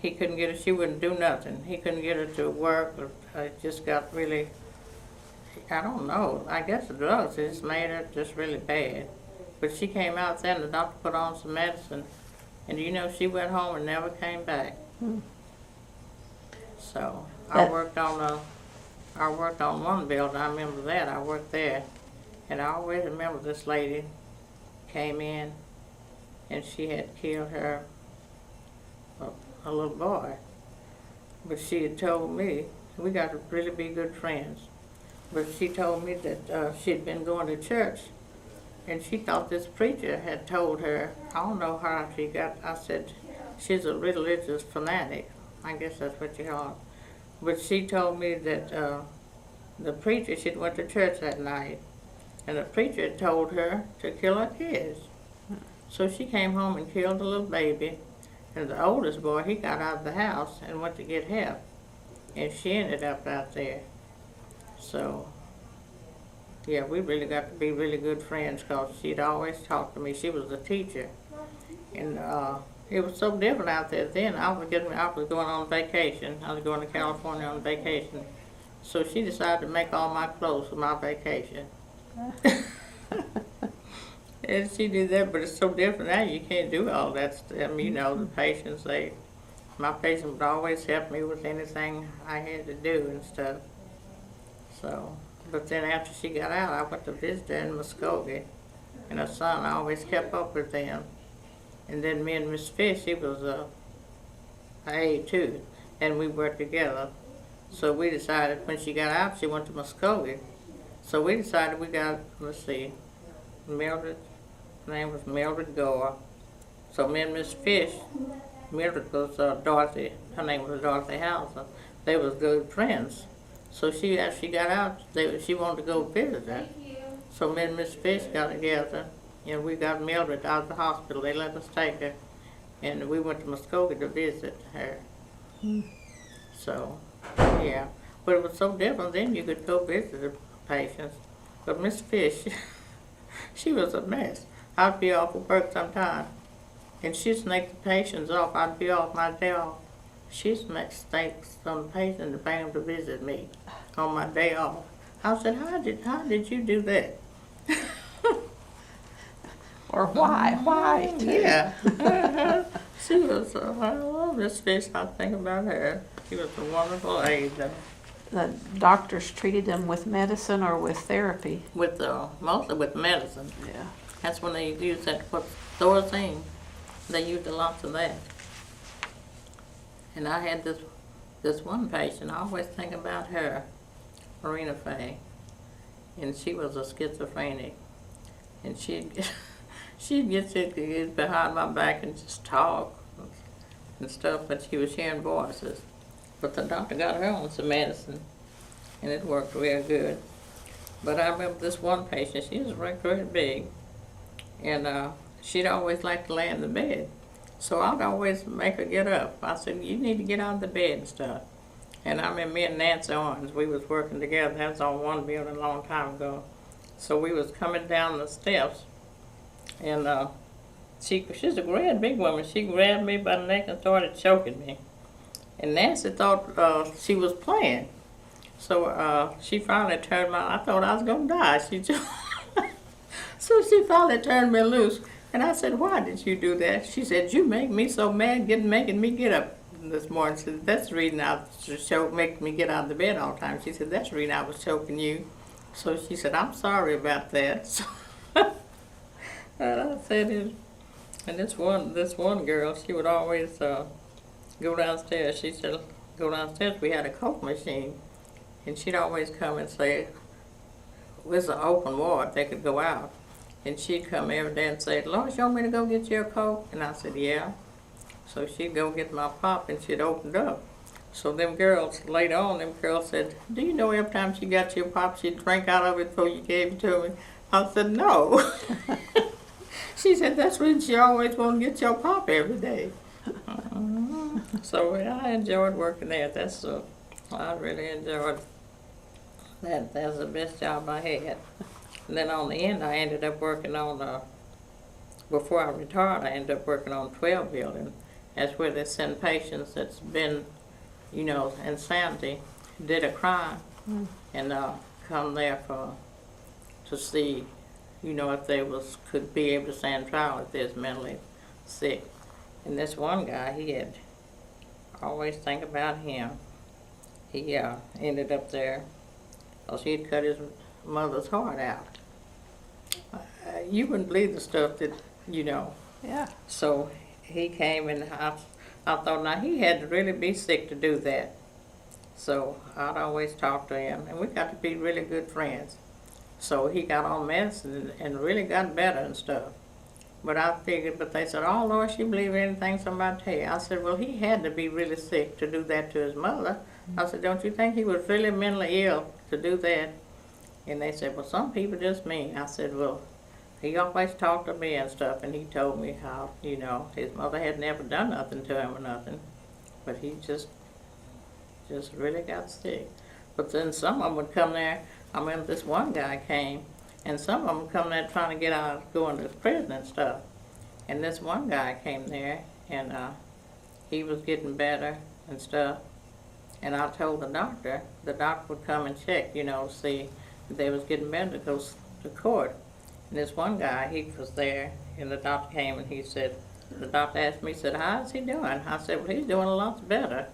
B: he couldn't get her. She wouldn't do nothing. He couldn't get her to work. It just got really, I don't know. I guess the drugs just made her just really bad. But she came out there, and the doctor put on some medicine. And you know, she went home and never came back. So I worked on one building. I remember that. I worked there, and I always remember this lady came in, and she had killed her a little boy. But she had told me, we got to really be good friends. But she told me that she'd been going to church. And she thought this preacher had told her, I don't know how she got, I said, she's a religious fanatic. I guess that's what you call it. But she told me that the preacher, she'd went to church that night, and the preacher had told her to kill her kids. So she came home and killed the little baby, and the oldest boy, he got out of the house and went to get help, and she ended up out there. So, yeah, we really got to be really good friends because she'd always talk to me. She was a teacher, and it was so different out there then. I was going on vacation. I was going to California on vacation. So she decided to make all my clothes for my vacation. And she did that, but it's so different now. You can't do all that stuff. I mean, you know, the patients, my patient would always help me with anything I had to do and stuff. So, but then after she got out, I went to visit her in Muskogee, and her son, I always kept up with them. And then me and Miss Fish, she was a aide too, and we worked together. So we decided when she got out, she went to Muskogee. So we decided we got, let's see, Mildred, her name was Mildred Gore. So me and Miss Fish, Mildred was Dorothy, her name was Dorothy Hauser. They was good friends. So as she got out, she wanted to go visit her. So me and Miss Fish got together, and we got Mildred out of the hospital. They let us take her, and we went to Muskogee to visit her. So, yeah. But it was so different then. You could go visit the patients. But Miss Fish, she was a mess. I'd be off of work sometime, and she'd snake the patients off. I'd be off my day off. She'd snake some patient to bring them to visit me on my day off. I said, how did you do that?
A: Or why? Why?
B: Yeah. She was, I love Miss Fish. I think about her. She was a wonderful aide.
A: The doctors treated them with medicine or with therapy?
B: Mostly with medicine.
A: Yeah.
B: That's when they used that Thorazine. They used a lot of that. And I had this one patient, I always think about her, Marina Faye. And she was a schizophrenic. And she'd get behind my back and just talk and stuff, but she was hearing voices. But the doctor got her on some medicine, and it worked real good. But I remember this one patient, she was very big, and she'd always like to lay in the bed. So I'd always make her get up. I said, you need to get out of the bed and stuff. And I remember me and Nancy Owens, we was working together. That was on one building a long time ago. So we was coming down the steps, and she's a great big woman. She grabbed me by the neck and started choking me. And Nancy thought she was playing. So she finally turned I thought I was going to die. So she finally turned me loose. And I said, why did you do that? She said, you make me so mad making me get up this morning. She said, that's the reason I was making me get out of the bed all the time. She said, that's the reason I was choking you. So she said, I'm sorry about that. So and I said, and this one girl, she would always go downstairs. She said, go downstairs. We had a Coke machine. And she'd always come and say, it was an open ward. They could go out. And she'd come every day and say, Lois, you want me to go get you a Coke? And I said, yeah. So she'd go get my pop, and she'd open it up. So them girls, later on, them girls said, do you know every time she got your pop, she'd drink out of it before you gave it to me? I said, no. She said, that's when she always want to get your pop every day. So I enjoyed working there. I really enjoyed that. That's the best job I had. And then on the end, I ended up working on, before I retired, I ended up working on 12 building. That's where they send patients that's been, insanity, did a crime, and come there to see, if they could be able to stand trial if they're mentally sick. And this one guy, I always think about him. He ended up there because he had cut his mother's heart out. You wouldn't believe the stuff that,
A: Yeah.
B: So he came, and I thought, now he had to really be sick to do that. So I'd always talk to him, and we got to be really good friends. So he got on medicine and really got better and stuff. But I figured, but they said, oh, Lord, she believe anything somebody tell you. I said, well, he had to be really sick to do that to his mother. I said, don't you think he was really mentally ill to do that? And they said, well, some people just mean. I said, well, he always talked to me and stuff, and he told me how, you know, his mother had never done nothing to him or nothing. But he just really got sick. But then some of them would come there. I remember this one guy came, and some of them come there trying to get out, going to prison and stuff. And this one guy came there, and he was getting better and stuff. And I told the doctor would come and check, you know, to see if they was getting better to go to court. And this one guy, he was there, and the doctor came and he said, the doctor asked me, he said, how is he doing? I said, well, he's doing a lot better.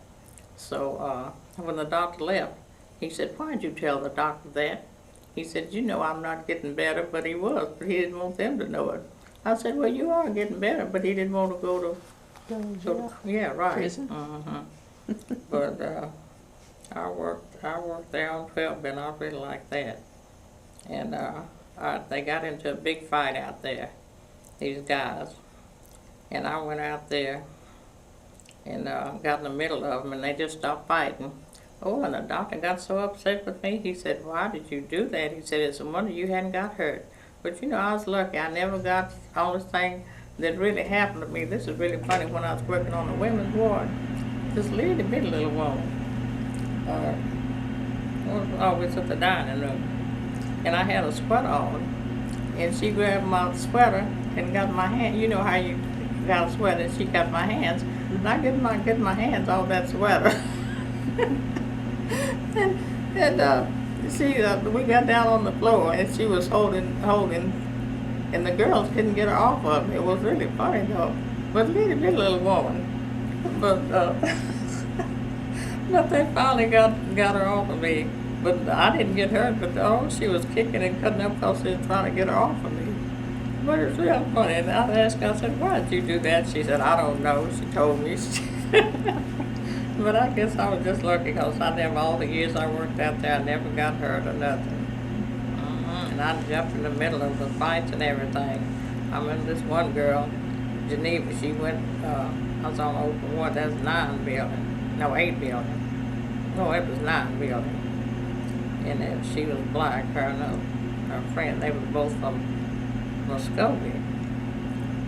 B: So when the doctor left, he said, why did you tell the doctor that? He said, you know I'm not getting better, but he was, but he didn't want them to know it. I said, well, you are getting better, but he didn't want to go to yeah, right. Prison. But I worked there on 12, and I really like that. And they got into a big fight out there, these guys. And I went out there and got in the middle of them, and they just stopped fighting. Oh, and the doctor got so upset with me. He said, why did you do that? He said, it's a wonder you hadn't got hurt. But you know, I was lucky. I never got, the only thing that really happened to me, this is really funny, when I was working on the women's ward, this little bitty little woman was always at the dining room. And I had a sweater on, and she grabbed my sweater and got my hand. You know how you got a sweater, and she got my hands. And I get my hands off that sweater. We got down on the floor, and she was holding, and the girls couldn't get her off of me. It was really funny though. But little woman. But but they finally got her off of me. But I didn't get hurt. But she was kicking and cutting up because she was trying to get her off of me. But it was real funny. And I asked her, I said, why did you do that? She said, I don't know. She told me. But I guess I was just lucky because all the years I worked out there, I never got hurt or nothing. And I jumped in the middle of the fights and everything. I remember this one girl, Geneva, she went, I was on open ward, that's 9 building. No, 8 building. No, it was 9 building. And then she was black, her and her friend, they were both from Muskogee.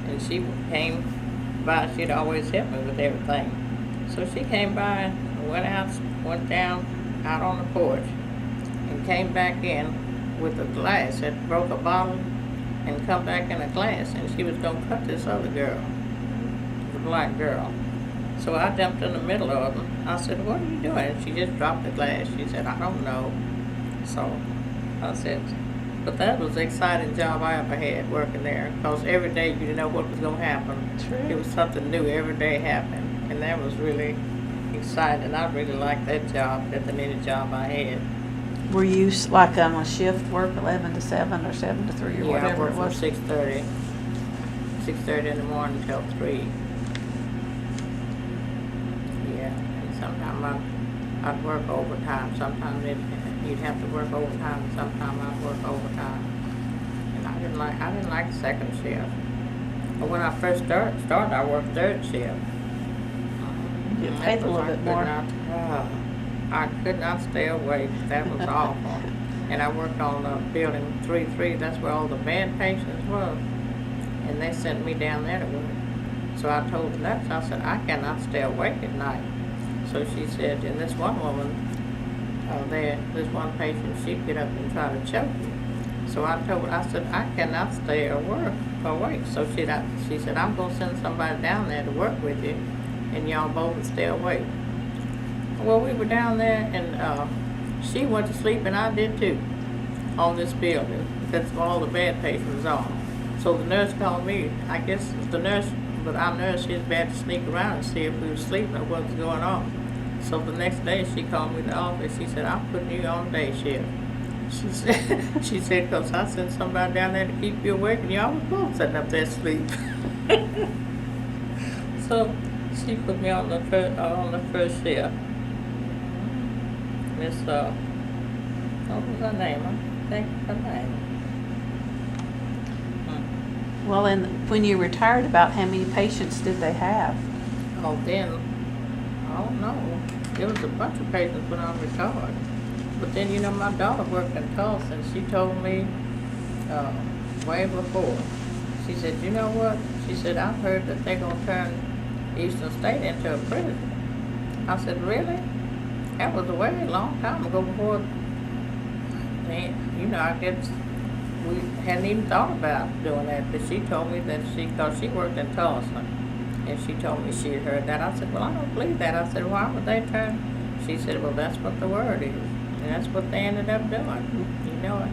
B: And she came by, she'd always help me with everything. So she came by and went down out on the porch and came back in with a glass that broke a bottle and come back in a glass, and she was going to cut this other girl, the black girl. So I jumped in the middle of them. I said, what are you doing? And she just dropped the glass. She said, I don't know. So I said, but that was the exciting job I ever had working there, because every day you didn't know what was going to happen.
A: True.
B: It was something new every day happening. And that was really exciting. I really liked that job, better than any job I had.
A: Were you like on a shift work 11 to 7 or 7 to 3 or whatever it was?
B: From 6:30 in the morning till 3. Yeah, and sometimes I'd work overtime. Sometimes you'd have to work overtime. Sometimes I'd work overtime. And I didn't like second shift. But when I first started, I worked third shift.
A: You get paid a little bit more.
B: I could not stay awake. That was awful. And I worked on building 3-3. That's where all the bad patients were. And they sent me down there to work. So I told the nurse, I said, I cannot stay awake at night. So she said, and this one woman this one patient, she'd get up and try to choke me. So I said, I cannot stay awake. So she said, I'm going to send somebody down there to work with you, and y'all both will stay awake. Well, we were down there, and she went to sleep, and I did too, on this building. That's where all the bad patients was on. So the nurse called me. I guess the nurse, but our nurse, she's bad to sneak around and see if we were sleeping or what was going on. So the next day, she called me to the office. She said, I'm putting you on day shift. She said, because I sent somebody down there to keep you awake, and y'all was both sitting up there asleep. So she put me on the first shift. Miss, what was her name? I think her name.
A: Well, and when you retired, about how many patients did they have?
B: Oh, then, I don't know. There was a bunch of patients when I retired. But then, you know, my daughter worked in Tulsa, and she told me way before. She said, you know what? She said, I've heard that they're going to turn Eastern State into a prison. I said, really? That was a very long time ago before, you know, I guess we hadn't even thought about doing that. But she told me that because she worked in Tulsa, and she told me she had heard that. I said, well, I don't believe that. I said, why would they turn? She said, well, that's what the word is. And that's what they ended up doing. You know it.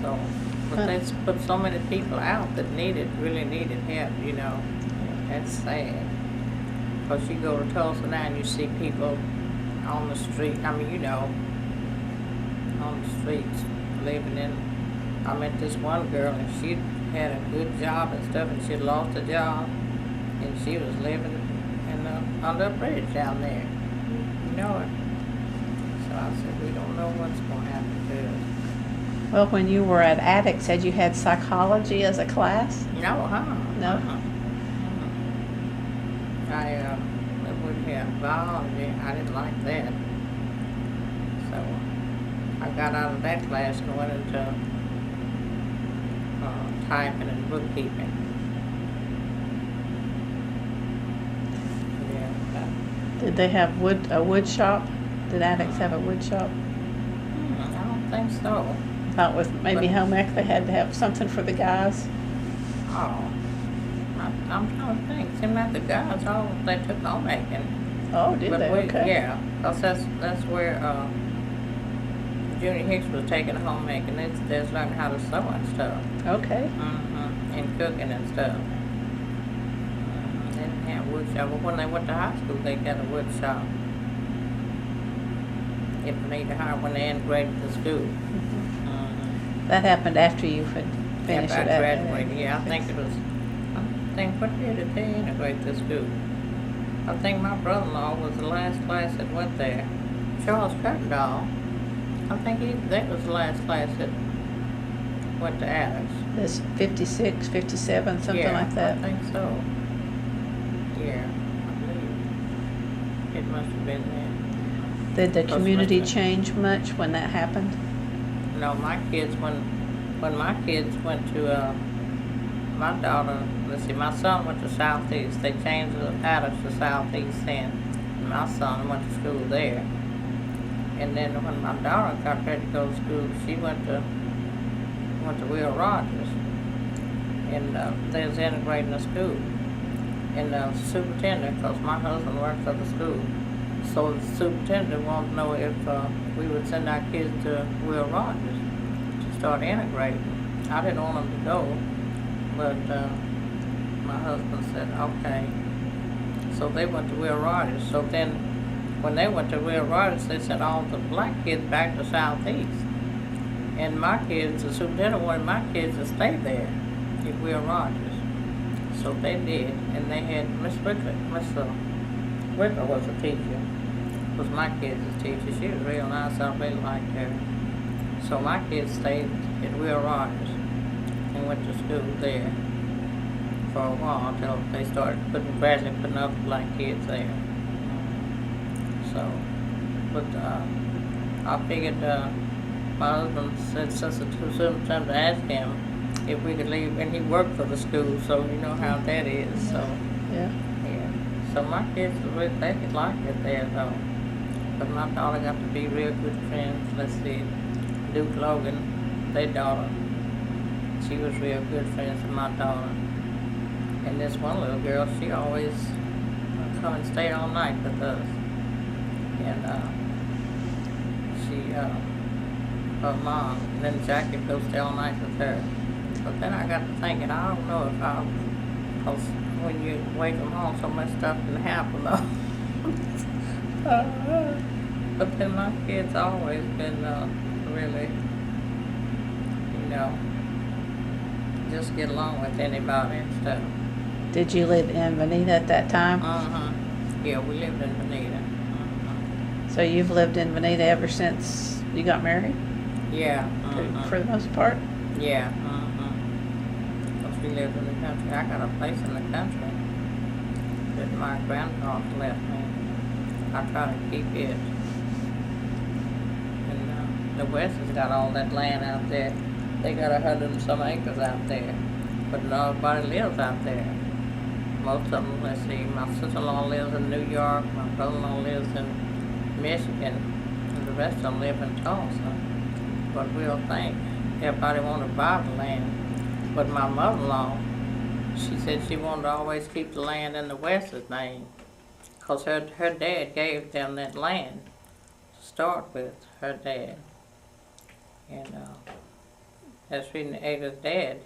B: So, but they put so many people out that really needed help, you know. That's sad. Because you go to Tulsa now and you see people on the street, I mean, you know, on the streets living in, I met this one girl and she had a good job and stuff, and she lost a job, and she was living in under a bridge down there. You know it. So I said, we don't know what's going to happen to us.
A: Well, when you were at Attucks, had you had psychology as a class?
B: No,
A: No?
B: I would have biology. I didn't like that. So I got out of that class and went into typing and bookkeeping. Yeah.
A: Did they have a wood shop? Did Attucks have a wood shop?
B: I don't think so.
A: Thought with maybe home ec they had to have something for the guys.
B: Oh, I'm trying to think. Seemed like the guys, they took home ecing.
A: Oh, did they? Okay.
B: Yeah, because that's where Junior Hicks was taking home ec, and there's learning how to sew and stuff.
A: Okay.
B: And cooking and stuff. They didn't have wood shop, but when they went to high school, they got a wood shop. If they needed hire when they integrated the school.
A: That happened after you had finished
B: After
A: it.
B: I graduated, yeah. I think, what year did they integrate the school? I think my brother-in-law was the last class that went there. Charles Kirkendall. I think that was the last class that went to Attucks.
A: This 56, 57, something
B: Yeah,
A: like that.
B: I think so. Yeah, I believe it must have been there.
A: Did the community change much when that happened?
B: No, my kids, when my kids went to, my daughter, let's see, my son went to Southeast. They changed the Attucks to Southeast then. My son went to school there. And then when my daughter got ready to go to school, she went to Will Rogers. And they was integrating the school. And the superintendent, because my husband worked for the school, so the superintendent wanted to know if we would send our kids to Will Rogers to start integrating. I didn't want them to go, but my husband said, okay. So they went to Will Rogers. So then when they went to Will Rogers, they sent all the black kids back to Southeast. And my kids, the superintendent wanted my kids to stay there at Will Rogers. So they did, and they had Miss Wicker was a teacher. Was my kids' teacher. She was real nice. I really liked her. So my kids stayed at Will Rogers and went to school there for a while until they started gradually putting other black kids there. So, but I figured my husband said since it was soon time to ask him if we could leave, and he worked for the school, so you know how that is. So
A: Yeah.
B: So my kids they liked it there though. But my daughter got to be real good friends. Let's see, Duke Logan, their daughter. She was real good friends with my daughter. And this one little girl, she always come and stay all night with us. And her mom, and then Jackie would go stay all night with her. But then I got to thinking, I don't know if because when you wake them home, so much stuff can happen though. But then my kids always been really, just get along with anybody and stuff.
A: Did you live in Vinita at that time?
B: Yeah, we lived in Vinita.
A: So you've lived in Vinita ever since you got married?
B: Yeah.
A: For the most part?
B: Yeah. For she lived in the country. I got a place in the country that my grandfather left me. I try to keep it. And the West has got all that land out there. They got 100 and some acres out there, but nobody lives out there. Most of them, let's see, my sister-in-law lives in New York, my brother-in-law lives in Michigan, and the rest of them live in Tulsa. But we'll think everybody want to buy the land. But my mother-in-law, she said she wanted to always keep the land in the West's name, because her dad gave them that land to start with, her dad. And that's reading Ada's dad.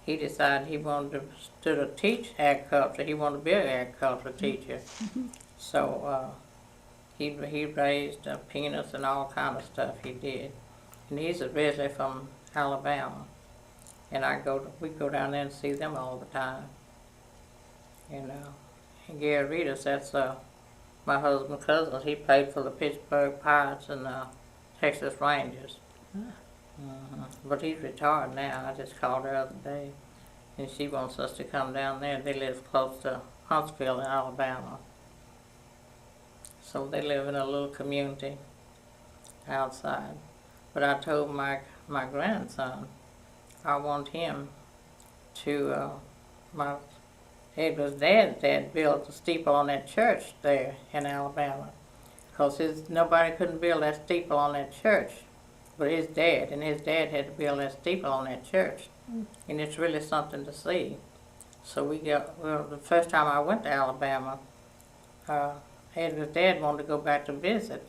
B: He decided he wanted to teach agriculture. He wanted to be an agriculture teacher. So he raised peanuts and all kind of stuff he did. And he's originally from Alabama. And we go down there and see them all the time. And Gary Reedus, that's my husband's cousin. He played for the Pittsburgh Pirates and Texas Rangers. But he's retired now. I just called her the other day, and she wants us to come down there. They live close to Huntsville in Alabama. So they live in a little community outside. But I told my grandson, I want him to, my Edward's dad built a steeple on that church there in Alabama, because nobody couldn't build that steeple on that church. But his dad had to build that steeple on that church. And it's really something to see. So the first time I went to Alabama, Edward's dad wanted to go back to visit,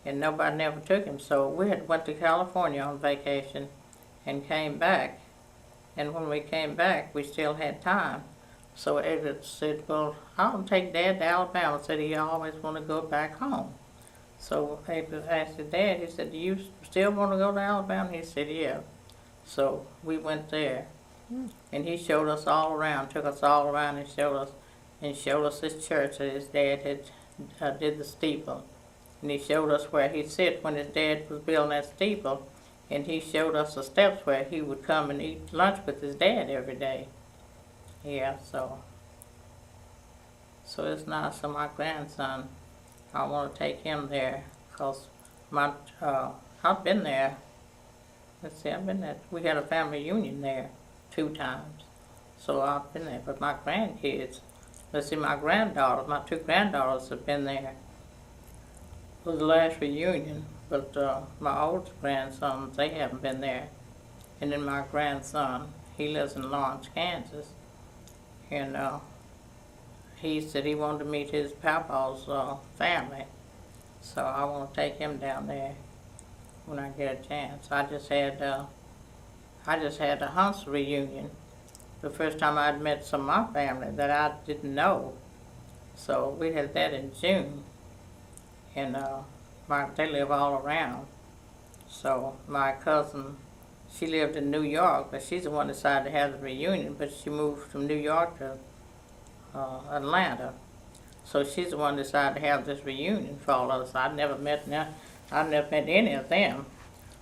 B: and nobody never took him. So we went to California on vacation and came back. And when we came back, we still had time. So Edward said, well, I'll take Dad to Alabama. Said he always wanted to go back home. So Edward asked his dad, he said, do you still want to go to Alabama? He said, yeah. So we went there, and he showed us all around, took us all around and showed us his church that his dad had did the steeple. And he showed us where he'd sit when his dad was building that steeple, and he showed us the steps where he would come and eat lunch with his dad every day. Yeah, so it's nice. So my grandson, I want to take him there, because I've been there. Let's see, I've been there. We had a family reunion there 2 times. So I've been there. But my grandkids, let's see, my 2 granddaughters have been there for the last reunion. But my oldest grandsons, they haven't been there. And then my grandson, he lives in Lawrence, Kansas. And he said he wanted to meet his papa's family. So I want to take him down there when I get a chance. I just had a Hunts reunion. The first time I'd met some of my family that I didn't know. So we had that in June. And they live all around. So my cousin, she lived in New York, but she's the one that decided to have the reunion, but she moved from New York to Atlanta. So she's the one that decided to have this reunion for all of us. I've never met any of them.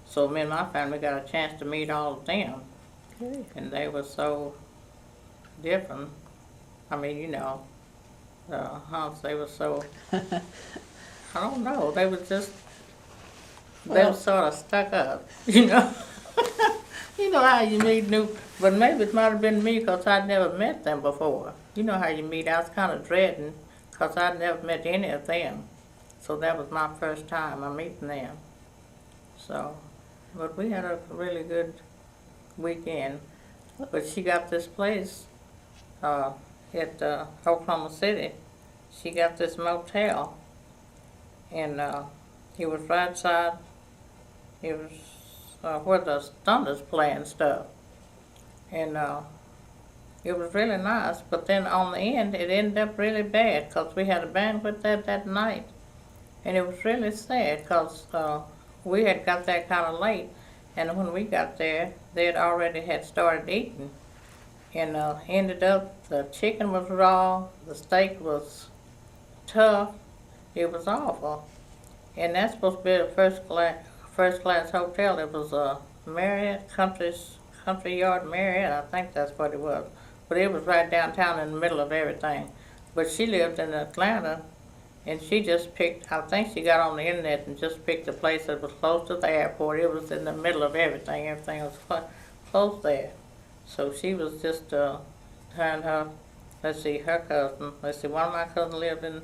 B: So me and my family got a chance to meet all of them.
A: Okay.
B: And they were so different. I mean, the Hunts, they were so, I don't know, they were just, they were sort of stuck up, You know how you meet but maybe it might have been me, because I'd never met them before. You know how you meet, I was kind of dreading, because I'd never met any of them. So that was my first time of meeting them. So, but we had a really good weekend. But she got this place at Oklahoma City. She got this motel, and it was right side, it was where the Thunder's playing stuff. And it was really nice, but then on the end, it ended up really bad, because we had a banquet that night. And it was really sad, because we had got there kind of late, and when we got there, they had already started eating. And ended up, the chicken was raw, the steak was tough, it was awful. And that's supposed to be a first class hotel. It was a Marriott Country Country Yard Marietta, I think that's what it was. But it was right downtown in the middle of everything. But she lived in Atlanta, and she just picked, I think she got on the internet and just picked a place that was close to the airport. It was in the middle of everything. Everything was close there. So she was just, her and her, let's see, her cousin, one of my cousins lived in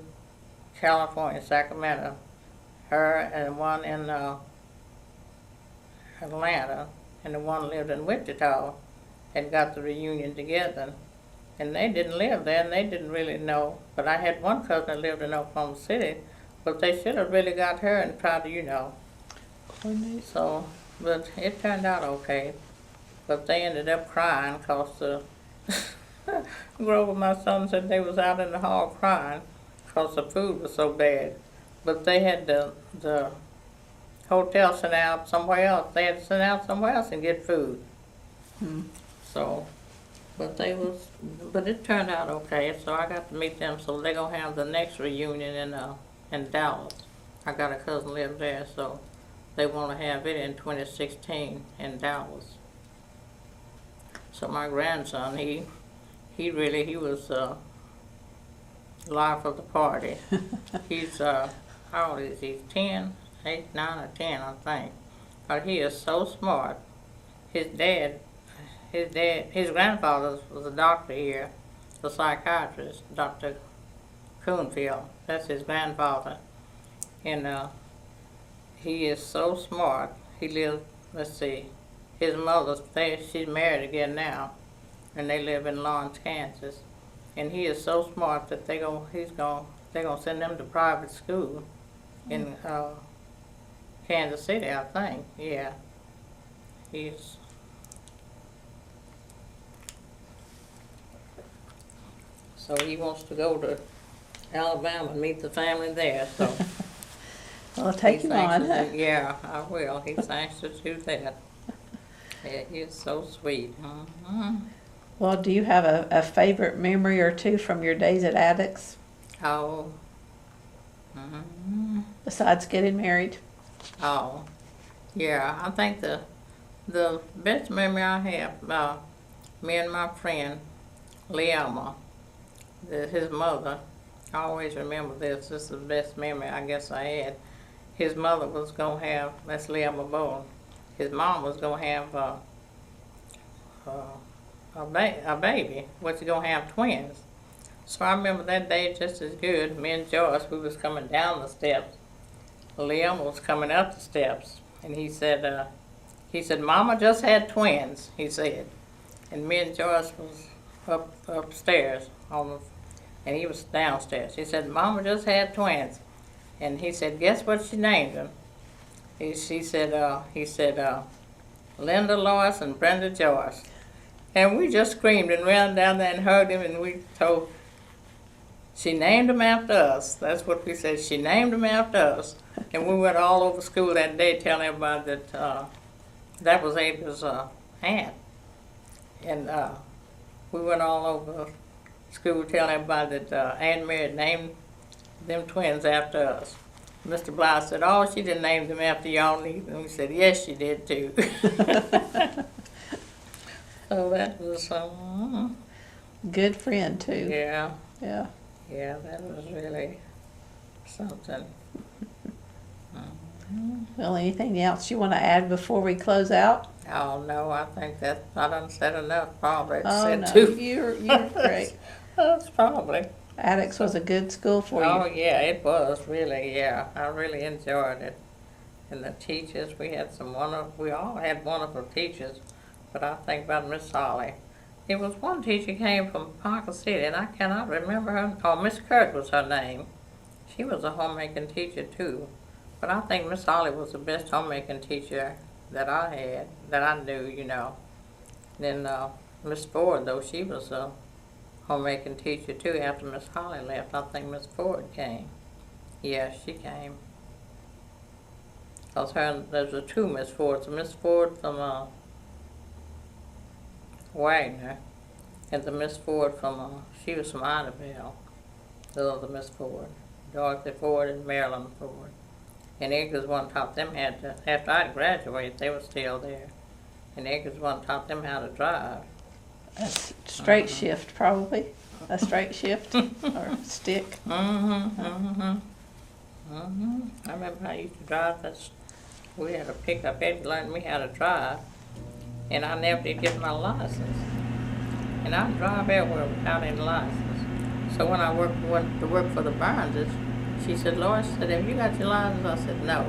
B: California, Sacramento. Her and one in Atlanta, and the one lived in Wichita, and got the reunion together. And they didn't live there, and they didn't really know. But I had one cousin that lived in Oklahoma City, but they should have really got her and tried to, you know. So, but it turned out okay. But they ended up crying because Grover, my son, said they was out in the hall crying because the food was so bad. But they had the hotel sent out somewhere else. They had to send out somewhere else and get food. So, but it turned out okay. So I got to meet them. So they're gonna have the next reunion in Dallas. I got a cousin live there, so they want to have it in 2016 in Dallas. So my grandson, he was life of the party. He's how old is he? 10, 8, 9 or 10, I think. But he is so smart. His grandfather was a doctor here, a psychiatrist, Dr. Coonfield. That's his grandfather. And he is so smart. He lives, let's see, his mother's there, she's married again now, and they live in Lawrence, Kansas. And he is so smart that they're gonna send them to private school in Kansas City, I think. Yeah. So he wants to go to Alabama and meet the family there. So
A: I'll take him on.
B: Yeah, I will. He's anxious to do that. Yeah, he's so sweet.
A: Well, do you have a favorite memory or two from your days at Attucks?
B: Oh.
A: Besides getting married?
B: Oh. Yeah, I think the best memory I have, me and my friend, Liama, his mother, I always remember this. This is the best memory I guess I had. His mother was going to have, that's Liama Bowen, his mom was going to have a baby, was going to have twins. So I remember that day just as good. Me and Joyce, we was coming down the steps. Liam was coming up the steps, and he said, "Mama just had twins," he said. And me and Joyce was upstairs, and he was downstairs. He said, "Mama just had twins." And he said, "Guess what she named them?" He said, "Linda Lois and Brenda Joyce." And we just screamed and ran down there and hugged him, and we told, she named them after us. That's what we said. She named them after us. And we went all over school that day telling everybody that that was Ava's aunt. And we went all over school telling everybody that Aunt Mary named them twins after us. Mr. Bly said, "Oh, she didn't name them after y'all neither." And we said, "Yes, she did too." So that was
A: good friend too.
B: Yeah.
A: Yeah.
B: Yeah, that was really something.
A: Well, anything else you want to add before we close out?
B: Oh no, I think that I done said enough. Probably
A: Oh no,
B: too.
A: you're great.
B: That's probably.
A: Attucks was a good school for you.
B: Oh yeah, it was really. Yeah, I really enjoyed it. And the teachers, we all had wonderful teachers. But I think about Miss Holly. It was one teacher came from Parker City, and I cannot remember her. Oh, Miss Kirk was her name. She was a homemaking teacher too. But I think Miss Holly was the best homemaking teacher that I had, that I knew, you know. Then Miss Ford, though, she was a homemaking teacher too. After Miss Holly left, I think Miss Ford came. Yeah, she came. Cause there was two Miss Fords. Miss Ford from Wagner, and the Miss Ford from, she was from Idabel, the other Miss Ford, Dorothy Ford and Marilyn Ford. And Edgar's one taught them after I graduated, they were still there. And Edgar's one taught them how to drive.
A: A straight shift, probably. A straight shift or stick.
B: I remember I used to drive this. We had a pickup. Edgar learned me how to drive, and I never did get my license. And I drive everywhere without any license. So when I went to work for the Barneses, she said, Lois said, have you got your license? I said, no.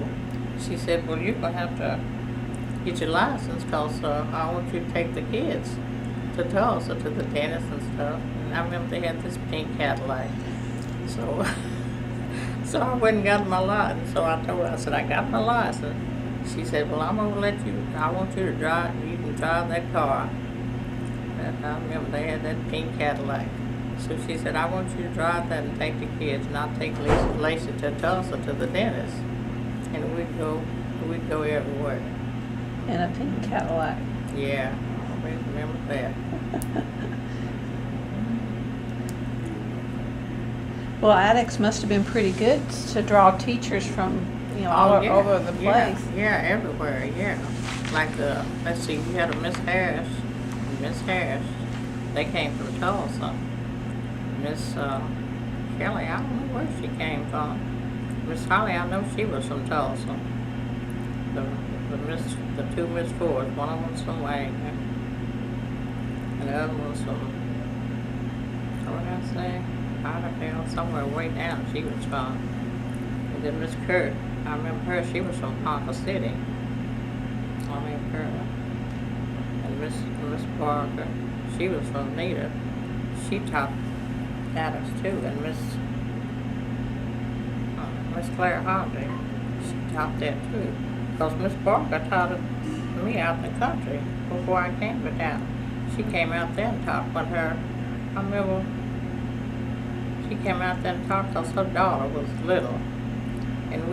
B: She said, well, you're going to have to get your license because I want you to take the kids to Tulsa, to the dentist and stuff. And I remember they had this pink Cadillac. So, so I went and got my license. So I told her, I said, I got my license. She said, well, I'm going to let you, I want you to drive, you can drive that car. And I remember they had that pink Cadillac. So she said, I want you to drive that and take the kids, and I'll take Lacey to Tulsa to the dentist. And we'd go everywhere.
A: In a pink Cadillac.
B: Yeah, I always remember that.
A: Well, Attucks must have been pretty good to draw teachers from, all over the place.
B: Yeah, everywhere, yeah. Like, let's see, we had a Miss Harris. They came from Tulsa. Miss Kelly, I don't know where she came from. Miss Holly, I know she was from Tulsa. The two Miss Fords, one of them's from Wagner, and the other one's from, what did I say? Idaho, somewhere way down she was from. And then Miss Kurt, I remember her, she was from Ponca City. I remember her. And Miss Parker, she was from Vinita. She taught Attucks too, and Miss Claire Holiday, she taught that too. Because Miss Parker taught me out in the country before I came to town. She came out there and taught with her. I remember she came out there and taught because her daughter was little. And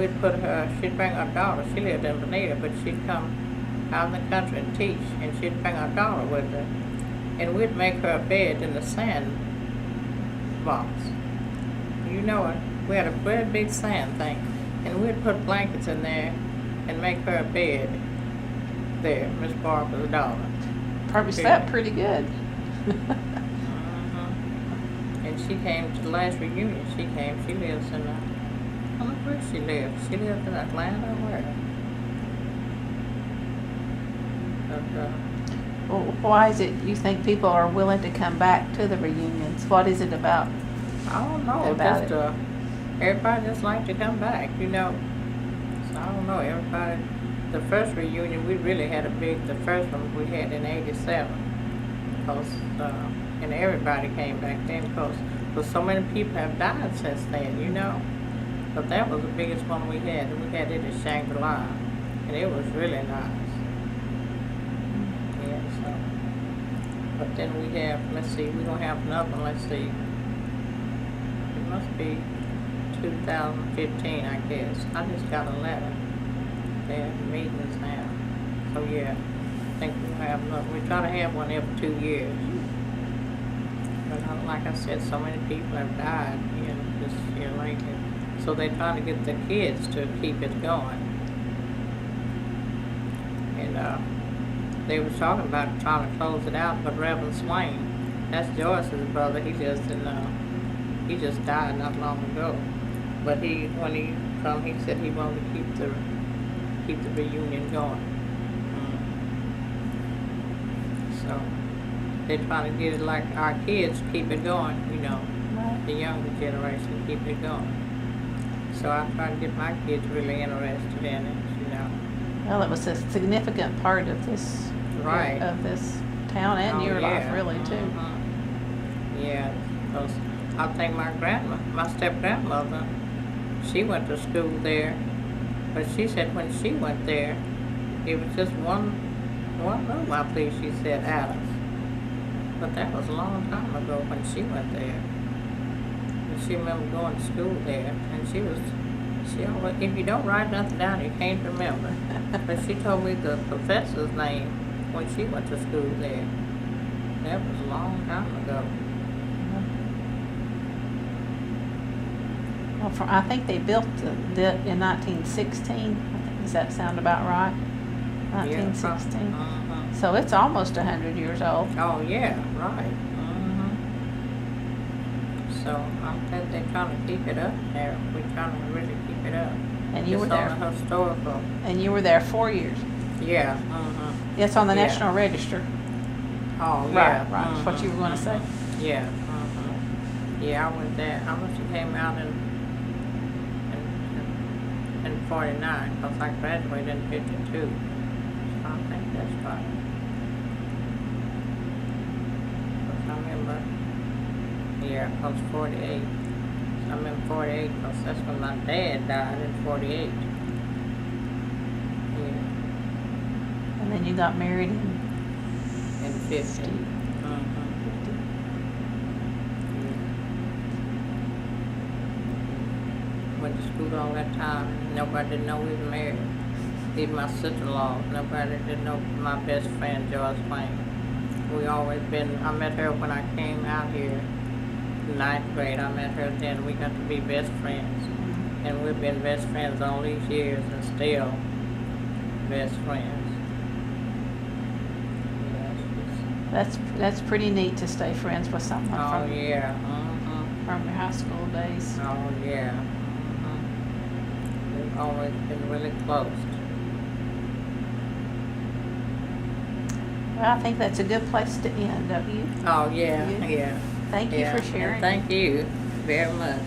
B: she'd bring her daughter. She lived in Vinita, but she'd come out in the country and teach, and she'd bring her daughter with her. And we'd make her a bed in the sand box. You know it. We had a very big sand thing. And we'd put blankets in there and make her a bed there, Miss Parker's daughter.
A: Probably slept pretty good.
B: And she came to the last reunion. She lives in, I don't know where she lives. She lives in Atlanta or where? But,
A: Well, why is it you think people are willing to come back to the reunions? What is it about?
B: I don't know. Everybody just like to come back, So I don't know. Everybody. The first reunion we really had the first one we had in '87, because and everybody came back then because so many people have died since then, But that was the biggest one we had. And we had it at Shangri-La, and it was really nice. Yeah. So, but then we have. Let's see. We're gonna have another one. Let's see. It must be 2015, I guess. I just got a letter. They have meetings now. So yeah, I think we'll have another. We try to have one every 2 years. But like I said, so many people have died, this year lately. So they try to get the kids to keep it going. And they were talking about trying to close it out, but Reverend Swain, that's Joyce's brother, he just died not long ago. But when he come, he said he wanted to keep the reunion going. So they're trying to get it like our kids keep it going,
A: Right.
B: The younger generation keep it going. So I try to get my kids really interested in it,
A: Well, it was a significant part of this
B: Right.
A: of this town and your life, really, too.
B: Yeah, because I think my step-grandmother, she went to school there, but she said when she went there, it was just one room, I believe she said, Attucks. But that was a long time ago when she went there. And she remembered going to school there, and she always, if you don't write nothing down, you can't remember. But she told me the professor's name when she went to school there. That was a long time ago.
A: Well, I think they built it in 1916. Does that sound about right? 1916.
B: Yeah,
A: So it's almost 100 years old.
B: Oh, yeah, right. So I'm glad they're trying to keep it up there. We're trying to really keep it up.
A: And you were
B: It's
A: there.
B: on the historical.
A: And you were there 4 years.
B: Yeah.
A: It's on the
B: Yeah.
A: National Register.
B: Oh, yeah.
A: Right. That's what you were going to say.
B: Yeah. Yeah, I was there. I must have came out in 49 because I graduated in 52. So I think that's right. Because I remember, yeah, I was 48. So I'm in 48 because that's when my dad died in 48. Yeah,
A: And then you got married in
B: in 50. Went to school all that time. Nobody didn't know we were married. Even my sister-in-law, nobody didn't know my best friend, Joyce Wayne. We always been, I met her when I came out here in 9th grade. I met her then. We got to be best friends. And we've been best friends all these years and still best friends.
A: That's pretty neat to stay friends with someone
B: Oh,
A: from
B: yeah.
A: from your high school days.
B: Oh, yeah. We've always been really close.
A: Well, I think that's a good place to end, don't you?
B: Oh, yeah,
A: You?
B: yeah.
A: Thank you
B: Yeah,
A: for sharing.
B: and thank you very much.